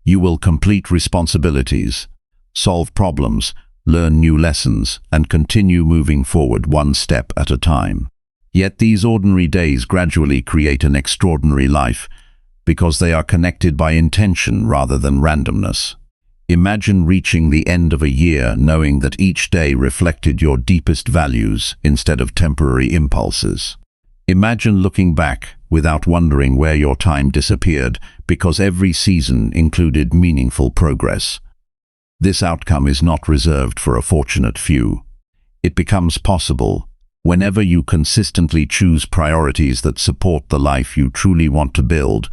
You will complete responsibilities, solve problems, learn new lessons, and continue moving forward one step at a time. Yet these ordinary days gradually create an extraordinary life because they are connected by intention rather than randomness. Imagine reaching the end of a year knowing that each day reflected your deepest values instead of temporary impulses. Imagine looking back without wondering where your time disappeared because every season included meaningful progress. This outcome is not reserved for a fortunate few. It becomes possible whenever you consistently choose priorities that support the life you truly want to build.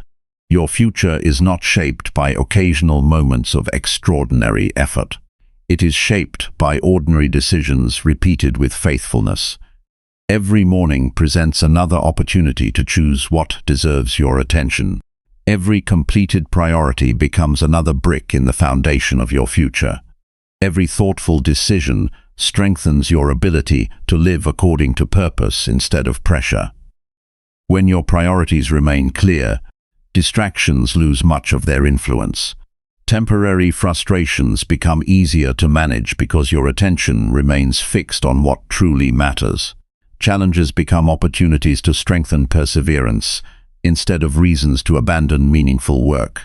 Your future is not shaped by occasional moments of extraordinary effort. It is shaped by ordinary decisions repeated with faithfulness. Every morning presents another opportunity to choose what deserves your attention. Every completed priority becomes another brick in the foundation of your future. Every thoughtful decision strengthens your ability to live according to purpose instead of pressure. When your priorities remain clear, distractions lose much of their influence. Temporary frustrations become easier to manage because your attention remains fixed on what truly matters. Challenges become opportunities to strengthen perseverance instead of reasons to abandon meaningful work.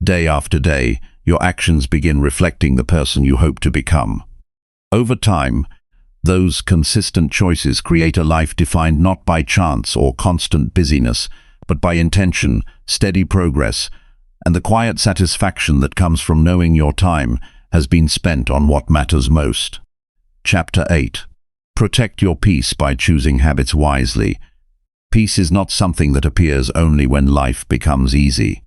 Day after day, your actions begin reflecting the person you hope to become. Over time, those consistent choices create a life defined not by chance or constant busyness, but by intention, steady progress, and the quiet satisfaction that comes from knowing your time has been spent on what matters most. Chapter 8. Protect your peace by choosing habits wisely. Peace is not something that appears only when life becomes easy.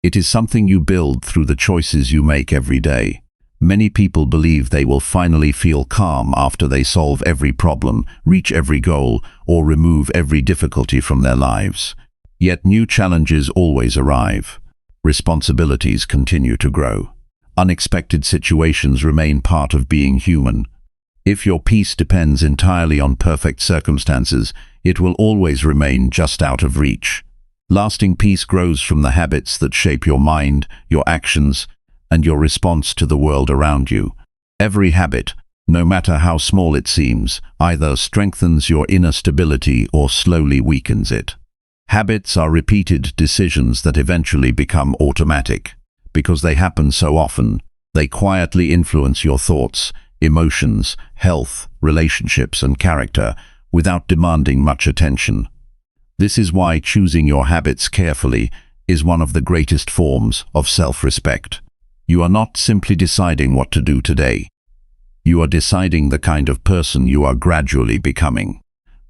It is something you build through the choices you make every day. Many people believe they will finally feel calm after they solve every problem, reach every goal, or remove every difficulty from their lives. Yet new challenges always arrive. Responsibilities continue to grow. Unexpected situations remain part of being human. If your peace depends entirely on perfect circumstances, it will always remain just out of reach. Lasting peace grows from the habits that shape your mind, your actions, and your response to the world around you. Every habit, no matter how small it seems, either strengthens your inner stability or slowly weakens it. Habits are repeated decisions that eventually become automatic. Because they happen so often, they quietly influence your thoughts, emotions, health, relationships, and character without demanding much attention. This is why choosing your habits carefully is one of the greatest forms of self-respect. You are not simply deciding what to do today. You are deciding the kind of person you are gradually becoming.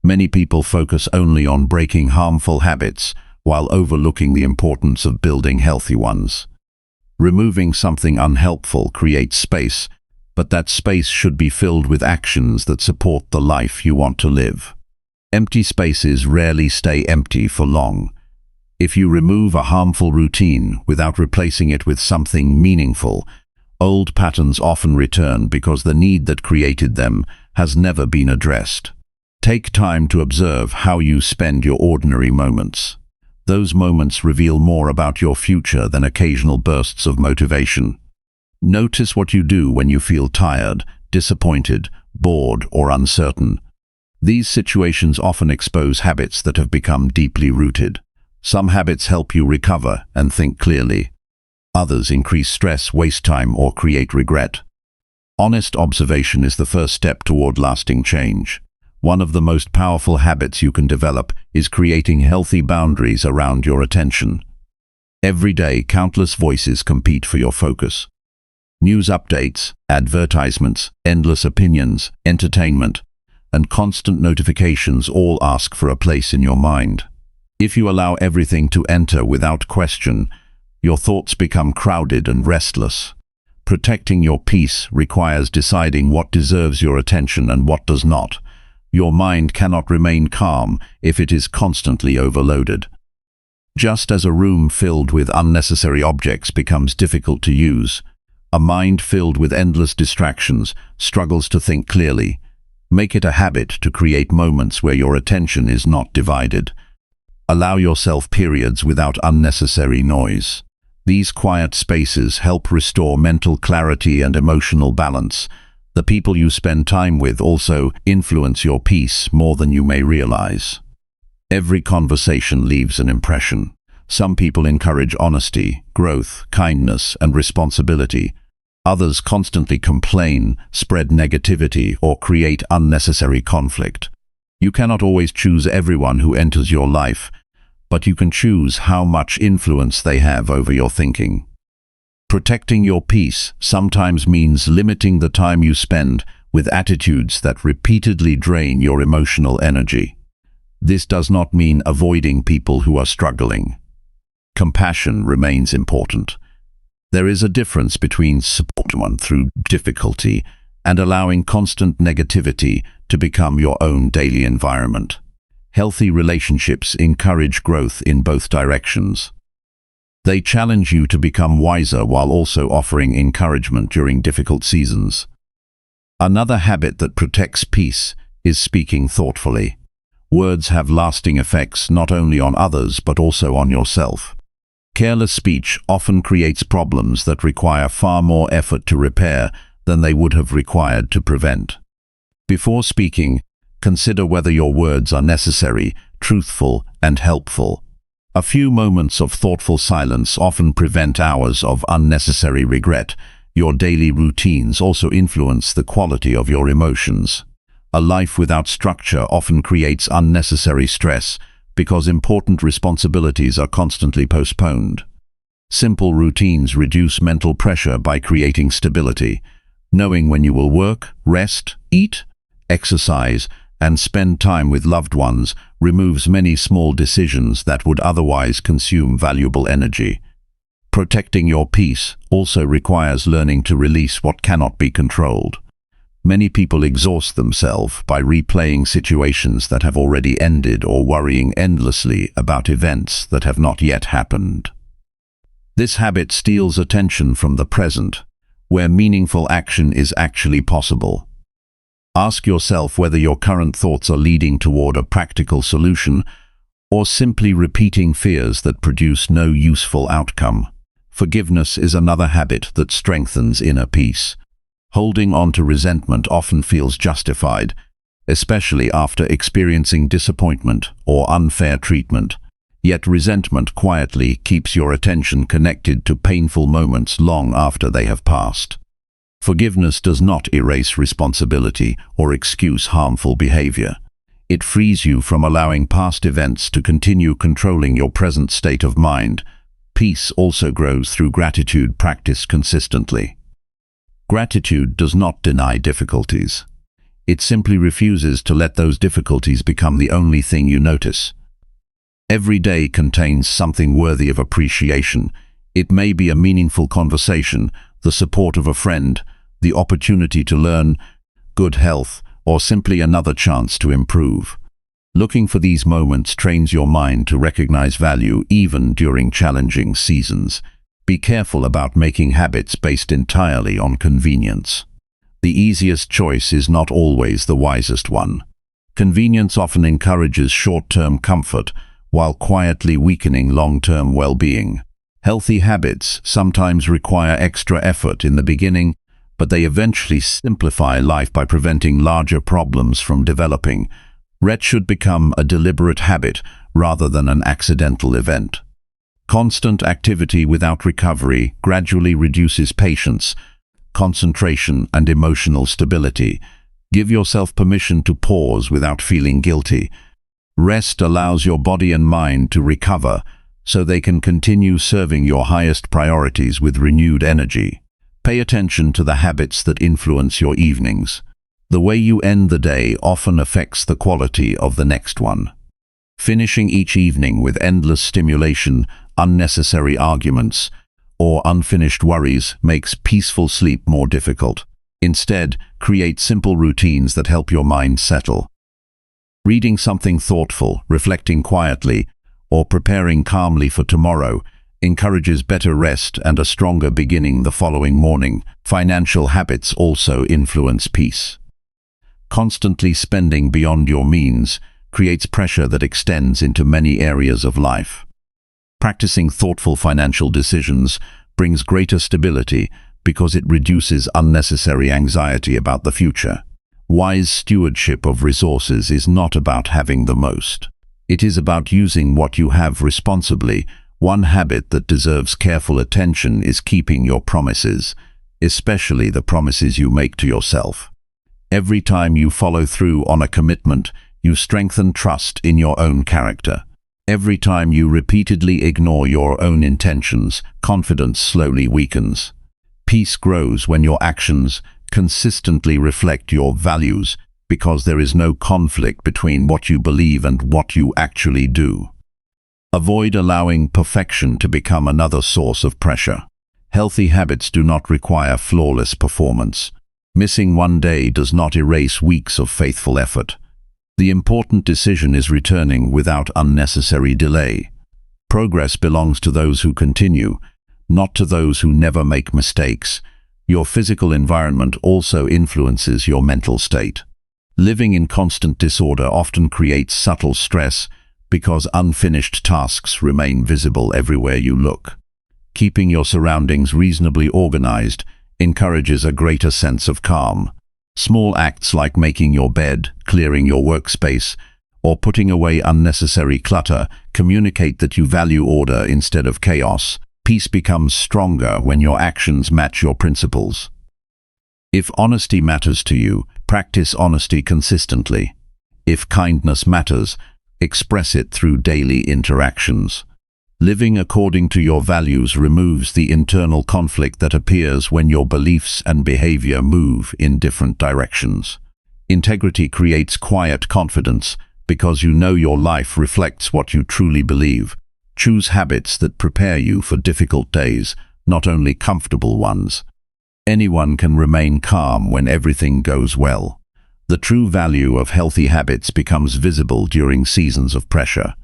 Many people focus only on breaking harmful habits while overlooking the importance of building healthy ones. Removing something unhelpful creates space, but that space should be filled with actions that support the life you want to live. Empty spaces rarely stay empty for long. If you remove a harmful routine without replacing it with something meaningful, old patterns often return because the need that created them has never been addressed. Take time to observe how you spend your ordinary moments. Those moments reveal more about your future than occasional bursts of motivation. Notice what you do when you feel tired, disappointed, bored, or uncertain. These situations often expose habits that have become deeply rooted. Some habits help you recover and think clearly. Others increase stress, waste time, or create regret. Honest observation is the first step toward lasting change. One of the most powerful habits you can develop is creating healthy boundaries around your attention. Every day, countless voices compete for your focus. News updates, advertisements, endless opinions, entertainment, and constant notifications all ask for a place in your mind. If you allow everything to enter without question, your thoughts become crowded and restless. Protecting your peace requires deciding what deserves your attention and what does not. Your mind cannot remain calm if it is constantly overloaded. Just as a room filled with unnecessary objects becomes difficult to use, a mind filled with endless distractions struggles to think clearly. Make it a habit to create moments where your attention is not divided. Allow yourself periods without unnecessary noise. These quiet spaces help restore mental clarity and emotional balance. The people you spend time with also influence your peace more than you may realize. Every conversation leaves an impression. Some people encourage honesty, growth, kindness, and responsibility. Others constantly complain, spread negativity, or create unnecessary conflict. You cannot always choose everyone who enters your life, but you can choose how much influence they have over your thinking. Protecting your peace sometimes means limiting the time you spend with attitudes that repeatedly drain your emotional energy. This does not mean avoiding people who are struggling. Compassion remains important. There is a difference between supporting one through difficulty and allowing constant negativity to become your own daily environment. Healthy relationships encourage growth in both directions. They challenge you to become wiser while also offering encouragement during difficult seasons. Another habit that protects peace is speaking thoughtfully. Words have lasting effects not only on others but also on yourself. Careless speech often creates problems that require far more effort to repair than they would have required to prevent. Before speaking, consider whether your words are necessary, truthful, and helpful. A few moments of thoughtful silence often prevent hours of unnecessary regret. Your daily routines also influence the quality of your emotions. A life without structure often creates unnecessary stress because important responsibilities are constantly postponed. Simple routines reduce mental pressure by creating stability. Knowing when you will work, rest, eat, exercise, and spend time with loved ones removes many small decisions that would otherwise consume valuable energy. Protecting your peace also requires learning to release what cannot be controlled. Many people exhaust themselves by replaying situations that have already ended or worrying endlessly about events that have not yet happened. This habit steals attention from the present, where meaningful action is actually possible. Ask yourself whether your current thoughts are leading toward a practical solution or simply repeating fears that produce no useful outcome. Forgiveness is another habit that strengthens inner peace. Holding on to resentment often feels justified, especially after experiencing disappointment or unfair treatment. Yet resentment quietly keeps your attention connected to painful moments long after they have passed. Forgiveness does not erase responsibility or excuse harmful behavior. It frees you from allowing past events to continue controlling your present state of mind. Peace also grows through gratitude practiced consistently. Gratitude does not deny difficulties. It simply refuses to let those difficulties become the only thing you notice. Every day contains something worthy of appreciation. It may be a meaningful conversation, the support of a friend, the opportunity to learn, good health, or simply another chance to improve. Looking for these moments trains your mind to recognize value even during challenging seasons. Be careful about making habits based entirely on convenience. The easiest choice is not always the wisest one. Convenience often encourages short-term comfort, while quietly weakening long-term well-being. Healthy habits sometimes require extra effort in the beginning, but they eventually simplify life by preventing larger problems from developing. Rest should become a deliberate habit rather than an accidental event. Constant activity without recovery gradually reduces patience, concentration, and emotional stability. Give yourself permission to pause without feeling guilty. Rest allows your body and mind to recover so they can continue serving your highest priorities with renewed energy. Pay attention to the habits that influence your evenings. The way you end the day often affects the quality of the next one. Finishing each evening with endless stimulation, unnecessary arguments, or unfinished worries makes peaceful sleep more difficult. Instead, create simple routines that help your mind settle. Reading something thoughtful, reflecting quietly, or preparing calmly for tomorrow encourages better rest and a stronger beginning the following morning. Financial habits also influence peace. Constantly spending beyond your means creates pressure that extends into many areas of life. Practicing thoughtful financial decisions brings greater stability because it reduces unnecessary anxiety about the future. Wise stewardship of resources is not about having the most. It is about using what you have responsibly. One habit that deserves careful attention is keeping your promises. especially the promises you make to yourself. Every time you follow through on a commitment, you strengthen trust in your own character. Every time you repeatedly ignore your own intentions, confidence slowly weakens. Peace grows when your actions consistently reflect your values, because there is no conflict between what you believe and what you actually do. Avoid allowing perfection to become another source of pressure. Healthy habits do not require flawless performance. Missing one day does not erase weeks of faithful effort. The important decision is returning without unnecessary delay. Progress belongs to those who continue, not to those who never make mistakes. Your physical environment also influences your mental state. Living in constant disorder often creates subtle stress because unfinished tasks remain visible everywhere you look. Keeping your surroundings reasonably organized encourages a greater sense of calm. Small acts like making your bed, clearing your workspace, or putting away unnecessary clutter communicate that you value order instead of chaos. Peace becomes stronger when your actions match your principles. If honesty matters to you, practice honesty consistently. If kindness matters, express it through daily interactions. Living according to your values removes the internal conflict that appears when your beliefs and behavior move in different directions. Integrity creates quiet confidence because you know your life reflects what you truly believe. Choose habits that prepare you for difficult days, not only comfortable ones. Anyone can remain calm when everything goes well. The true value of healthy habits becomes visible during seasons of pressure.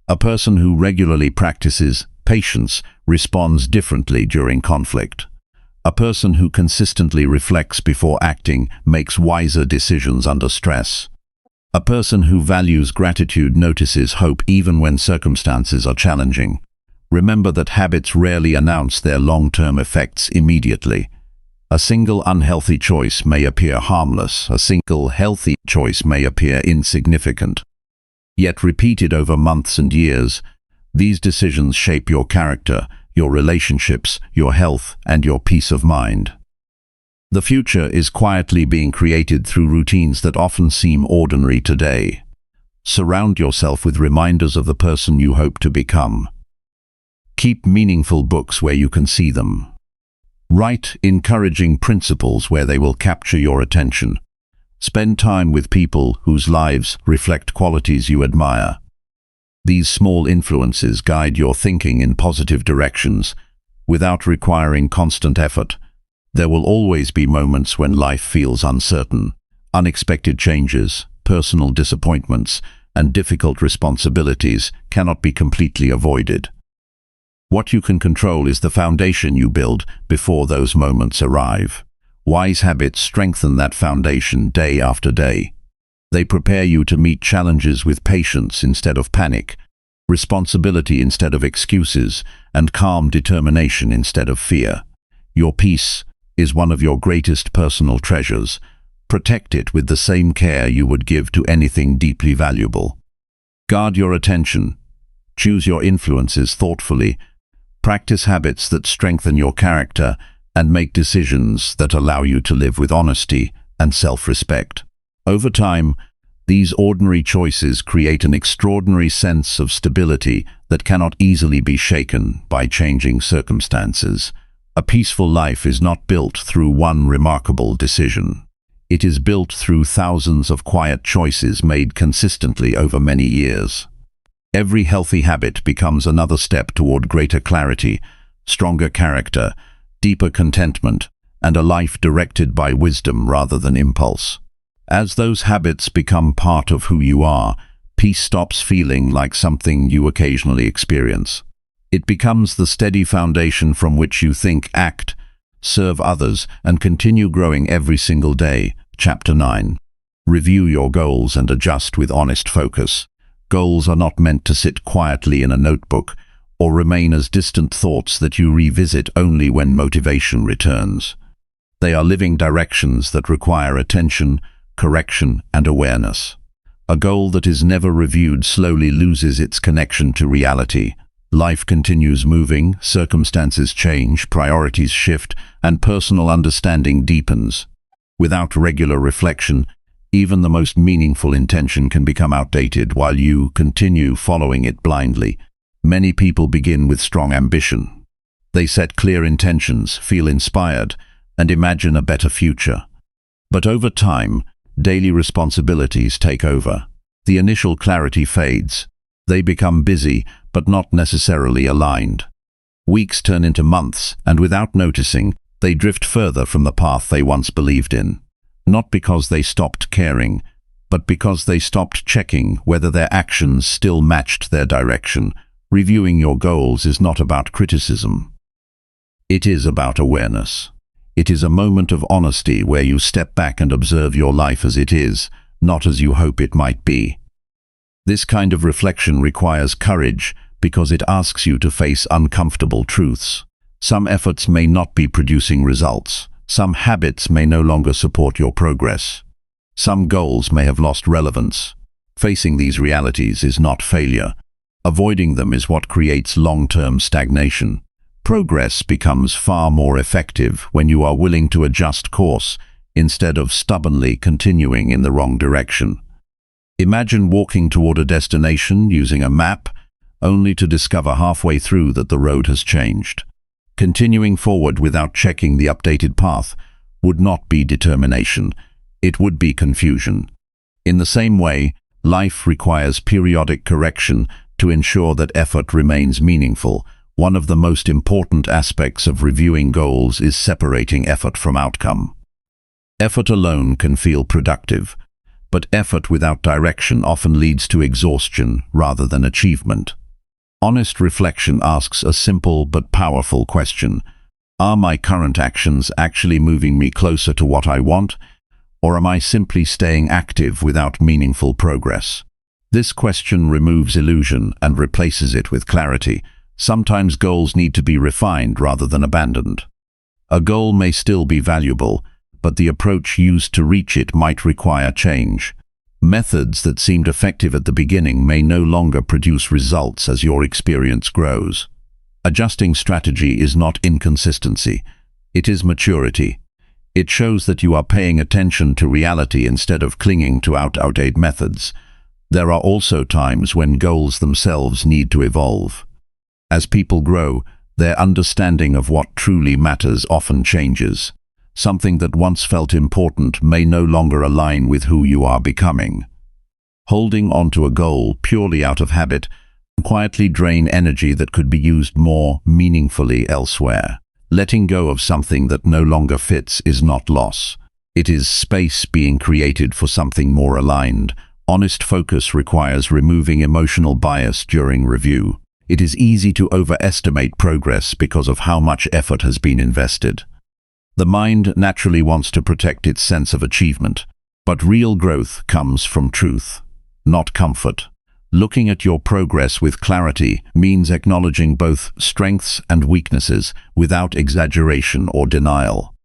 A person who regularly practices patience responds differently during conflict. A person who consistently reflects before acting makes wiser decisions under stress. A person who values gratitude notices hope even when circumstances are challenging. Remember that habits rarely announce their long-term effects immediately. A single unhealthy choice may appear harmless, a single healthy choice may appear insignificant. Yet repeated over months and years, these decisions shape your character, your relationships, your health, and your peace of mind. The future is quietly being created through routines that often seem ordinary today. Surround yourself with reminders of the person you hope to become. Keep meaningful books where you can see them. Write encouraging principles where they will capture your attention. Spend time with people whose lives reflect qualities you admire. These small influences guide your thinking in positive directions, without requiring constant effort. There will always be moments when life feels uncertain. Unexpected changes, personal disappointments, and difficult responsibilities cannot be completely avoided. What you can control is the foundation you build before those moments arrive. Wise habits strengthen that foundation day after day. They prepare you to meet challenges with patience instead of panic, responsibility instead of excuses, and calm determination instead of fear. Your peace is one of your greatest personal treasures. Protect it with the same care you would give to anything deeply valuable. Guard your attention. Choose your influences thoughtfully. Practice habits that strengthen your character and make decisions that allow you to live with honesty and self-respect. Over time, these ordinary choices create an extraordinary sense of stability that cannot easily be shaken by changing circumstances. A peaceful life is not built through one remarkable decision. It is built through thousands of quiet choices made consistently over many years. Every healthy habit becomes another step toward greater clarity, stronger character, deeper contentment, and a life directed by wisdom rather than impulse. As those habits become part of who you are, peace stops feeling like something you occasionally experience. It becomes the steady foundation from which you think, act, serve others, and continue growing every single day. Chapter 9. Review your goals and adjust with honest focus. Goals are not meant to sit quietly in a notebook or remain as distant thoughts that you revisit only when motivation returns. They are living directions that require attention, correction, and awareness. A goal that is never reviewed slowly loses its connection to reality. Life continues moving, circumstances change, priorities shift, and personal understanding deepens. Without regular reflection, even the most meaningful intention can become outdated while you continue following it blindly. Many people begin with strong ambition. They set clear intentions, feel inspired, and imagine a better future. But over time, daily responsibilities take over. The initial clarity fades. They become busy, but not necessarily aligned. Weeks turn into months, and without noticing, they drift further from the path they once believed in. Not because they stopped caring, but because they stopped checking whether their actions still matched their direction. Reviewing your goals is not about criticism. It is about awareness. It is a moment of honesty where you step back and observe your life as it is, not as you hope it might be. This kind of reflection requires courage because it asks you to face uncomfortable truths. Some efforts may not be producing results. Some habits may no longer support your progress. Some goals may have lost relevance. Facing these realities is not failure. Avoiding them is what creates long-term stagnation. Progress becomes far more effective when you are willing to adjust course instead of stubbornly continuing in the wrong direction. Imagine walking toward a destination using a map, only to discover halfway through that the road has changed. Continuing forward without checking the updated path would not be determination, it would be confusion. In the same way, life requires periodic correction to ensure that effort remains meaningful. One of the most important aspects of reviewing goals is separating effort from outcome. Effort alone can feel productive, but effort without direction often leads to exhaustion rather than achievement. Honest reflection asks a simple but powerful question. Are my current actions actually moving me closer to what I want, or am I simply staying active without meaningful progress? This question removes illusion and replaces it with clarity. Sometimes goals need to be refined rather than abandoned. A goal may still be valuable, but the approach used to reach it might require change. Methods that seemed effective at the beginning may no longer produce results as your experience grows. Adjusting strategy is not inconsistency. It is maturity. It shows that you are paying attention to reality instead of clinging to outdated methods. There are also times when goals themselves need to evolve. As people grow, their understanding of what truly matters often changes. Something that once felt important may no longer align with who you are becoming. Holding on to a goal purely out of habit can quietly drain energy that could be used more meaningfully elsewhere. Letting go of something that no longer fits is not loss. It is space being created for something more aligned. Honest focus requires removing emotional bias during review. It is easy to overestimate progress because of how much effort has been invested. The mind naturally wants to protect its sense of achievement, but real growth comes from truth, not comfort. Looking at your progress with clarity means acknowledging both strengths and weaknesses without exaggeration or denial.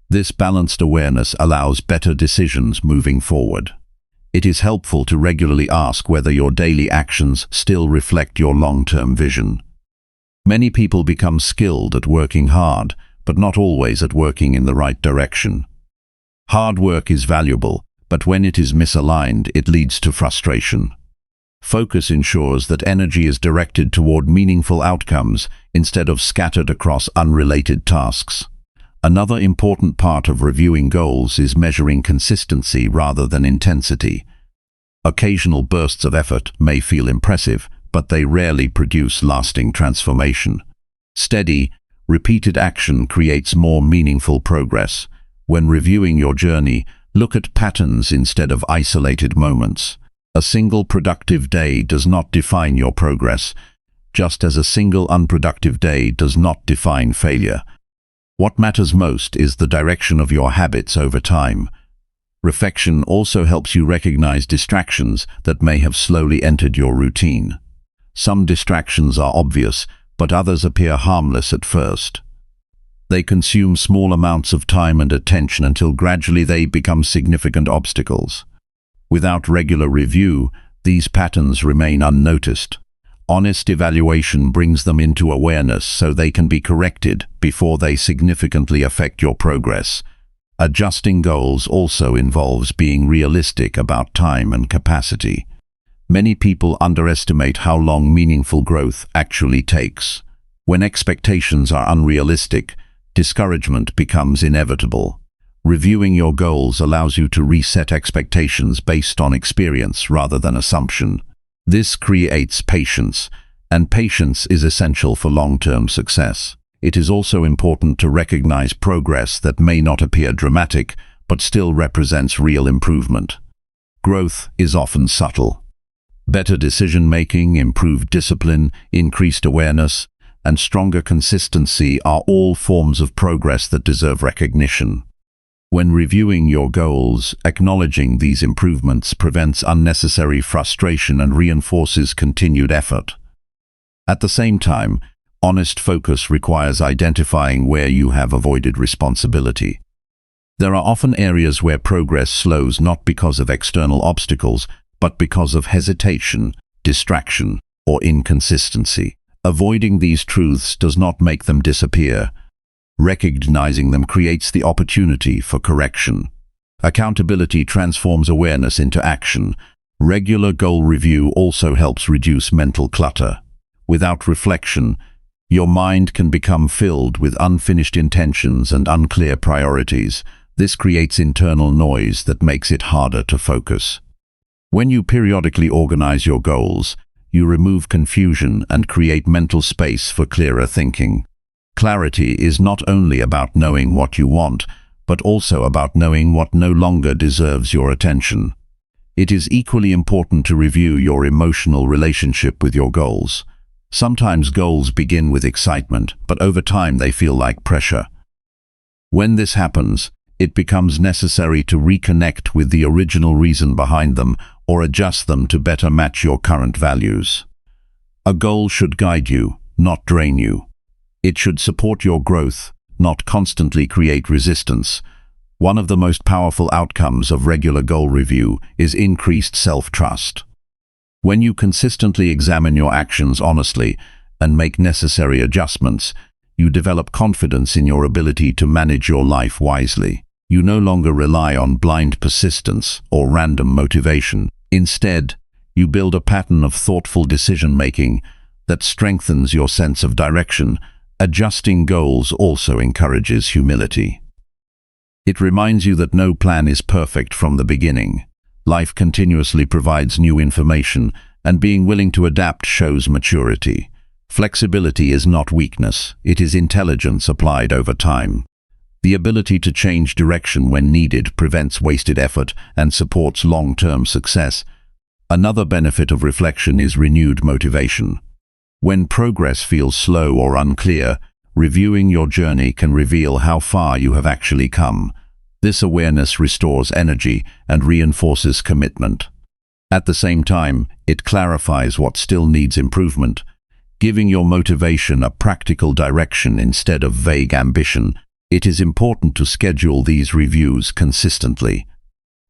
This balanced awareness allows better decisions moving forward. It is helpful to regularly ask whether your daily actions still reflect your long-term vision. Many people become skilled at working hard, but not always at working in the right direction. Hard work is valuable, but when it is misaligned, it leads to frustration. Focus ensures that energy is directed toward meaningful outcomes instead of scattered across unrelated tasks. Another important part of reviewing goals is measuring consistency rather than intensity. Occasional bursts of effort may feel impressive, but they rarely produce lasting transformation. Steady, repeated action creates more meaningful progress. When reviewing your journey, look at patterns instead of isolated moments. A single productive day does not define your progress, just as a single unproductive day does not define failure. What matters most is the direction of your habits over time. Reflection also helps you recognize distractions that may have slowly entered your routine. Some distractions are obvious, but others appear harmless at first. They consume small amounts of time and attention until gradually they become significant obstacles. Without regular review, these patterns remain unnoticed. Honest evaluation brings them into awareness so they can be corrected before they significantly affect your progress. Adjusting goals also involves being realistic about time and capacity. Many people underestimate how long meaningful growth actually takes. When expectations are unrealistic, discouragement becomes inevitable. Reviewing your goals allows you to reset expectations based on experience rather than assumption. This creates patience, and patience is essential for long-term success. It is also important to recognize progress that may not appear dramatic, but still represents real improvement. Growth is often subtle. Better decision-making, improved discipline, increased awareness, and stronger consistency are all forms of progress that deserve recognition. When reviewing your goals, acknowledging these improvements prevents unnecessary frustration and reinforces continued effort. At the same time, honest focus requires identifying where you have avoided responsibility. There are often areas where progress slows not because of external obstacles, but because of hesitation, distraction, or inconsistency. Avoiding these truths does not make them disappear. Recognizing them creates the opportunity for correction. Accountability transforms awareness into action. Regular goal review also helps reduce mental clutter. Without reflection, your mind can become filled with unfinished intentions and unclear priorities. This creates internal noise that makes it harder to focus. When you periodically organize your goals, you remove confusion and create mental space for clearer thinking. Clarity is not only about knowing what you want, but also about knowing what no longer deserves your attention. It is equally important to review your emotional relationship with your goals. Sometimes goals begin with excitement, but over time they feel like pressure. When this happens, it becomes necessary to reconnect with the original reason behind them or adjust them to better match your current values. A goal should guide you, not drain you. It should support your growth, not constantly create resistance. One of the most powerful outcomes of regular goal review is increased self-trust. When you consistently examine your actions honestly and make necessary adjustments, you develop confidence in your ability to manage your life wisely. You no longer rely on blind persistence or random motivation. Instead, you build a pattern of thoughtful decision-making that strengthens your sense of direction. Adjusting goals also encourages humility. It reminds you that no plan is perfect from the beginning. Life continuously provides new information, and being willing to adapt shows maturity. Flexibility is not weakness, it is intelligence applied over time. The ability to change direction when needed prevents wasted effort and supports long-term success. Another benefit of reflection is renewed motivation. When progress feels slow or unclear, reviewing your journey can reveal how far you have actually come. This awareness restores energy and reinforces commitment. At the same time, it clarifies what still needs improvement, giving your motivation a practical direction instead of vague ambition. It is important to schedule these reviews consistently.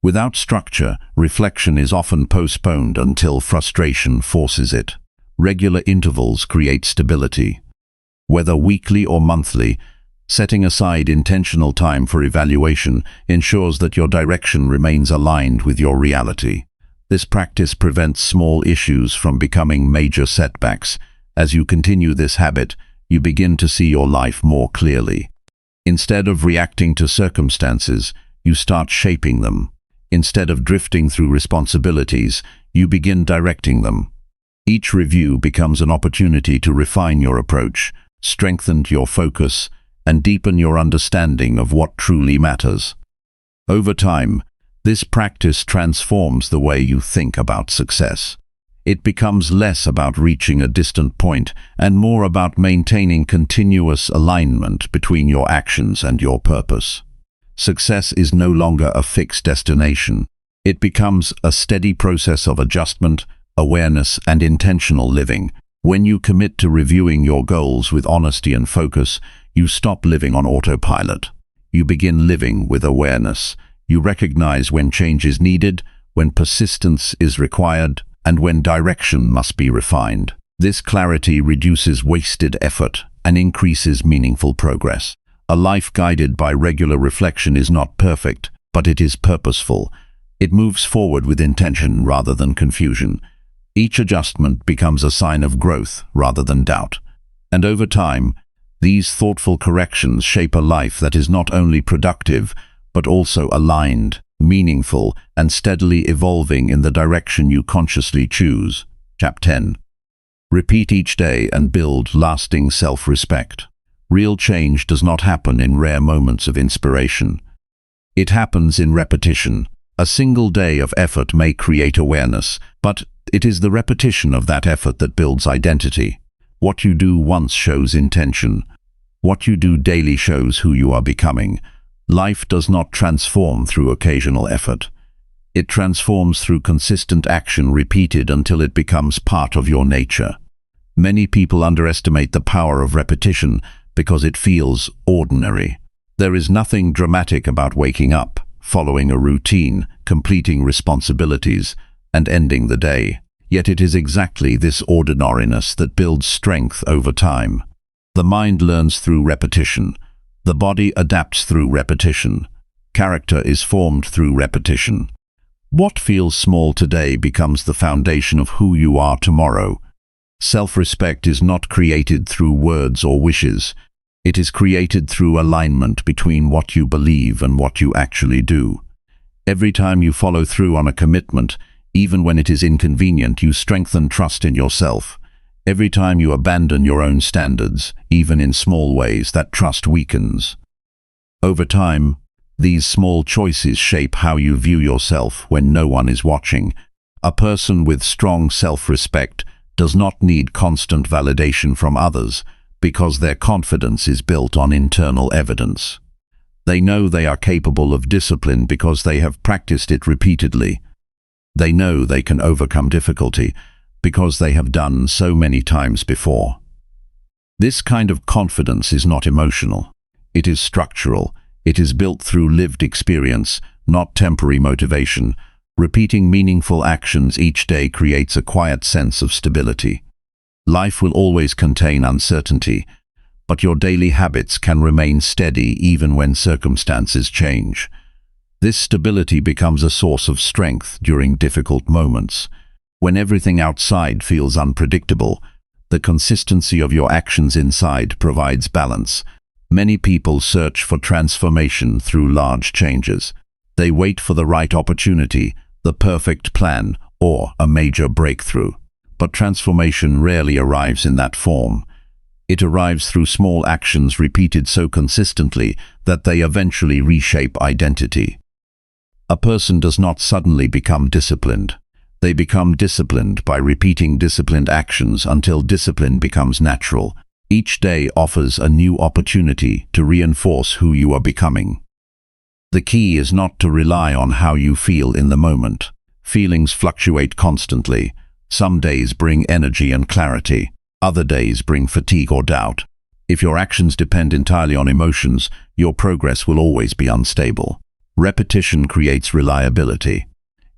Without structure, reflection is often postponed until frustration forces it. Regular intervals create stability. Whether weekly or monthly, setting aside intentional time for evaluation ensures that your direction remains aligned with your reality. This practice prevents small issues from becoming major setbacks. As you continue this habit, you begin to see your life more clearly. Instead of reacting to circumstances, you start shaping them. Instead of drifting through responsibilities, you begin directing them. Each review becomes an opportunity to refine your approach, strengthen your focus, and deepen your understanding of what truly matters. Over time, this practice transforms the way you think about success. It becomes less about reaching a distant point and more about maintaining continuous alignment between your actions and your purpose. Success is no longer a fixed destination. It becomes a steady process of adjustment, awareness, and intentional living. When you commit to reviewing your goals with honesty and focus, you stop living on autopilot. You begin living with awareness. You recognize when change is needed, when persistence is required, and when direction must be refined. This clarity reduces wasted effort and increases meaningful progress. A life guided by regular reflection is not perfect, but it is purposeful. It moves forward with intention rather than confusion. Each adjustment becomes a sign of growth rather than doubt. And over time, these thoughtful corrections shape a life that is not only productive, but also aligned, meaningful, and steadily evolving in the direction you consciously choose. Chapter 10. Repeat each day and build lasting self-respect. Real change does not happen in rare moments of inspiration. It happens in repetition. A single day of effort may create awareness, but it is the repetition of that effort that builds identity. What you do once shows intention. What you do daily shows who you are becoming. Life does not transform through occasional effort. It transforms through consistent action repeated until it becomes part of your nature. Many people underestimate the power of repetition because it feels ordinary. There is nothing dramatic about waking up, following a routine, completing responsibilities, and ending the day. Yet it is exactly this ordinariness that builds strength over time. The mind learns through repetition. The body adapts through repetition. Character is formed through repetition. What feels small today becomes the foundation of who you are tomorrow. Self-respect is not created through words or wishes. It is created through alignment between what you believe and what you actually do. Every time you follow through on a commitment, even when it is inconvenient, you strengthen trust in yourself. Every time you abandon your own standards, even in small ways, that trust weakens. Over time, these small choices shape how you view yourself when no one is watching. A person with strong self-respect does not need constant validation from others because their confidence is built on internal evidence. They know they are capable of discipline because they have practiced it repeatedly. They know they can overcome difficulty because they have done so many times before. This kind of confidence is not emotional. It is structural. It is built through lived experience, not temporary motivation. Repeating meaningful actions each day creates a quiet sense of stability. Life will always contain uncertainty, but your daily habits can remain steady even when circumstances change. This stability becomes a source of strength during difficult moments. When everything outside feels unpredictable, the consistency of your actions inside provides balance. Many people search for transformation through large changes. They wait for the right opportunity, the perfect plan, or a major breakthrough. But transformation rarely arrives in that form. It arrives through small actions repeated so consistently that they eventually reshape identity. A person does not suddenly become disciplined. They become disciplined by repeating disciplined actions until discipline becomes natural. Each day offers a new opportunity to reinforce who you are becoming. The key is not to rely on how you feel in the moment. Feelings fluctuate constantly. Some days bring energy and clarity. Other days bring fatigue or doubt. If your actions depend entirely on emotions, your progress will always be unstable. Repetition creates reliability.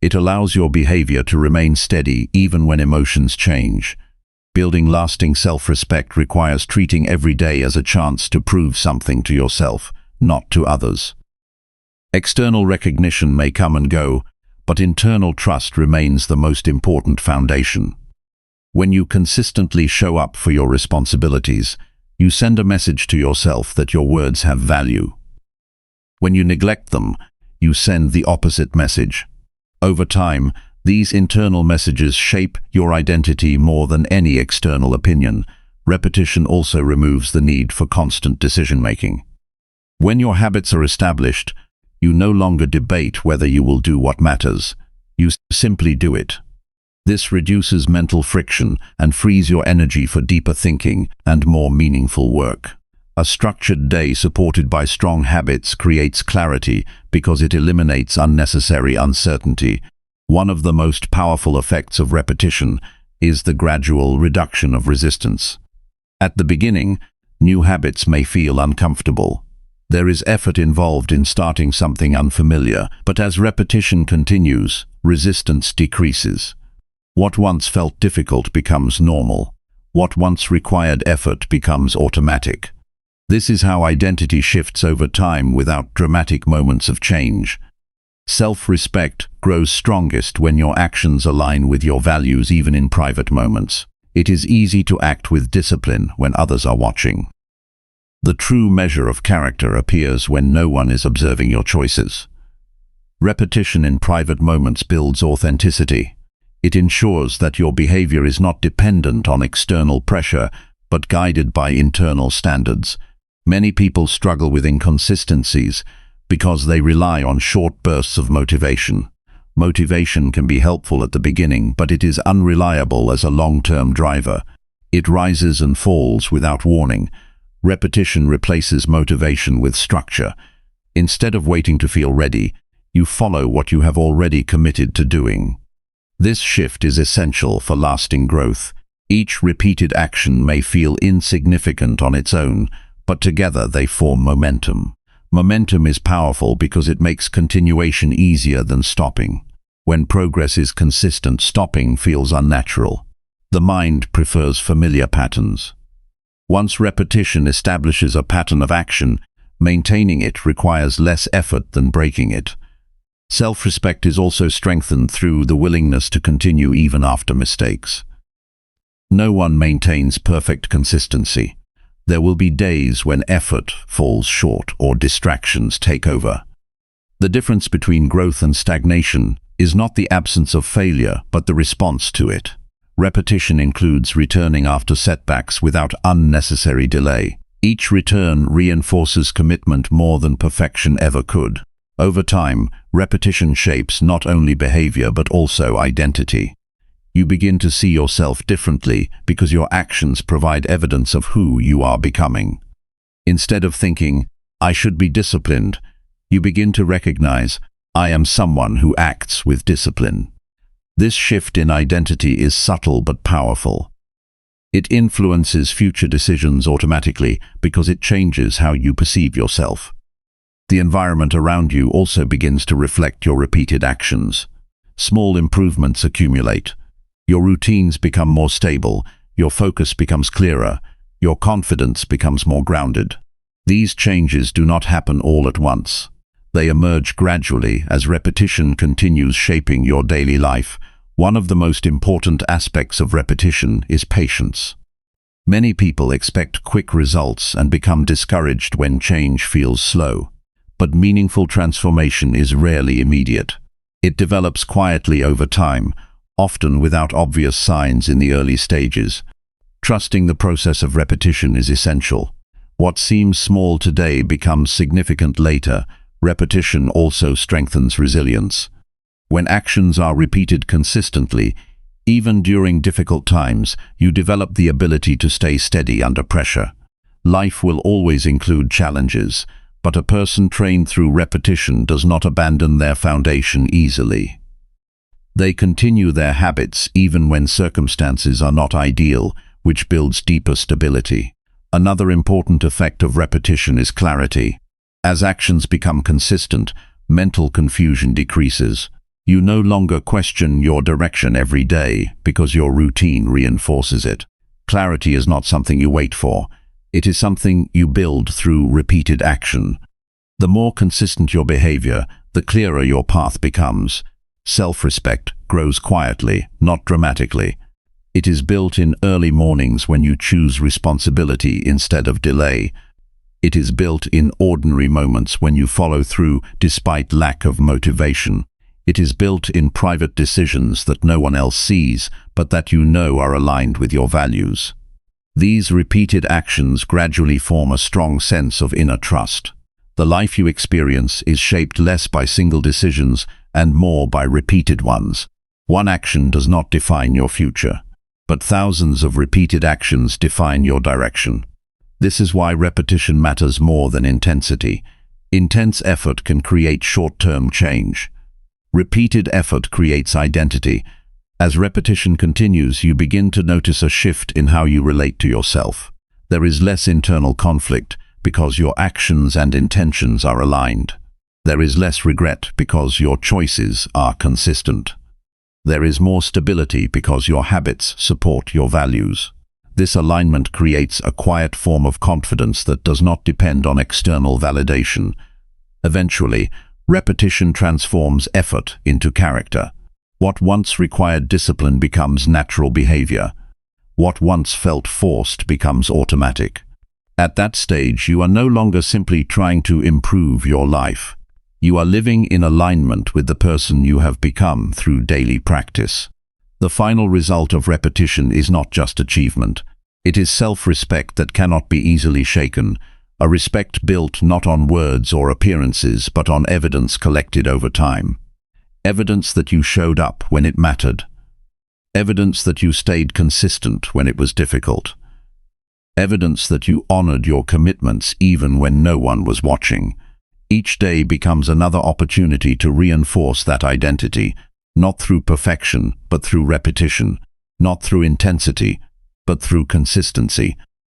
It allows your behavior to remain steady even when emotions change. Building lasting self-respect requires treating every day as a chance to prove something to yourself, not to others. External recognition may come and go, but internal trust remains the most important foundation. When you consistently show up for your responsibilities, you send a message to yourself that your words have value. When you neglect them, you send the opposite message. Over time, these internal messages shape your identity more than any external opinion. Repetition also removes the need for constant decision-making. When your habits are established, you no longer debate whether you will do what matters. You simply do it. This reduces mental friction and frees your energy for deeper thinking and more meaningful work. A structured day supported by strong habits creates clarity because it eliminates unnecessary uncertainty. One of the most powerful effects of repetition is the gradual reduction of resistance. At the beginning, new habits may feel uncomfortable. There is effort involved in starting something unfamiliar, but as repetition continues, resistance decreases. What once felt difficult becomes normal. What once required effort becomes automatic. This is how identity shifts over time without dramatic moments of change. Self-respect grows strongest when your actions align with your values even in private moments. It is easy to act with discipline when others are watching. The true measure of character appears when no one is observing your choices. Repetition in private moments builds authenticity. It ensures that your behavior is not dependent on external pressure, but guided by internal standards. Many people struggle with inconsistencies because they rely on short bursts of motivation. Motivation can be helpful at the beginning, but it is unreliable as a long-term driver. It rises and falls without warning. Repetition replaces motivation with structure. Instead of waiting to feel ready, you follow what you have already committed to doing. This shift is essential for lasting growth. Each repeated action may feel insignificant on its own, but together they form momentum. Momentum is powerful because it makes continuation easier than stopping. When progress is consistent, stopping feels unnatural. The mind prefers familiar patterns. Once repetition establishes a pattern of action, maintaining it requires less effort than breaking it. Self-respect is also strengthened through the willingness to continue even after mistakes. No one maintains perfect consistency. There will be days when effort falls short or distractions take over. The difference between growth and stagnation is not the absence of failure, but the response to it. Repetition includes returning after setbacks without unnecessary delay. Each return reinforces commitment more than perfection ever could. Over time, repetition shapes not only behavior but also identity. You begin to see yourself differently because your actions provide evidence of who you are becoming. Instead of thinking, "I should be disciplined," you begin to recognize, "I am someone who acts with discipline." This shift in identity is subtle but powerful. It influences future decisions automatically because it changes how you perceive yourself. The environment around you also begins to reflect your repeated actions. Small improvements accumulate. Your routines become more stable, your focus becomes clearer, your confidence becomes more grounded. These changes do not happen all at once. They emerge gradually as repetition continues shaping your daily life. One of the most important aspects of repetition is patience. Many people expect quick results and become discouraged when change feels slow. But meaningful transformation is rarely immediate. It develops quietly over time, often without obvious signs in the early stages. Trusting the process of repetition is essential. What seems small today becomes significant later. Repetition also strengthens resilience. When actions are repeated consistently, even during difficult times, you develop the ability to stay steady under pressure. Life will always include challenges, but a person trained through repetition does not abandon their foundation easily. They continue their habits even when circumstances are not ideal, which builds deeper stability. Another important effect of repetition is clarity. As actions become consistent, mental confusion decreases. You no longer question your direction every day because your routine reinforces it. Clarity is not something you wait for. It is something you build through repeated action. The more consistent your behavior, the clearer your path becomes. Self-respect grows quietly, not dramatically. It is built in early mornings when you choose responsibility instead of delay. It is built in ordinary moments when you follow through despite lack of motivation. It is built in private decisions that no one else sees, but that you know are aligned with your values. These repeated actions gradually form a strong sense of inner trust. The life you experience is shaped less by single decisions and more by repeated ones. One action does not define your future, but thousands of repeated actions define your direction. This is why repetition matters more than intensity. Intense effort can create short-term change. Repeated effort creates identity. As repetition continues, you begin to notice a shift in how you relate to yourself. There is less internal conflict because your actions and intentions are aligned. There is less regret because your choices are consistent. There is more stability because your habits support your values. This alignment creates a quiet form of confidence that does not depend on external validation. Eventually, repetition transforms effort into character. What once required discipline becomes natural behavior. What once felt forced becomes automatic. At that stage, you are no longer simply trying to improve your life. You are living in alignment with the person you have become through daily practice. The final result of repetition is not just achievement. It is self-respect that cannot be easily shaken, a respect built not on words or appearances but on evidence collected over time. Evidence that you showed up when it mattered. Evidence that you stayed consistent when it was difficult. Evidence that you honored your commitments even when no one was watching. Each day becomes another opportunity to reinforce that identity, not through perfection, but through repetition, not through intensity, but through consistency.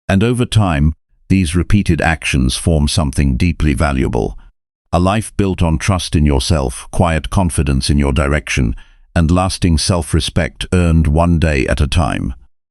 And over time, these repeated actions form something deeply valuable. A life built on trust in yourself, quiet confidence in your direction, and lasting self-respect earned one day at a time.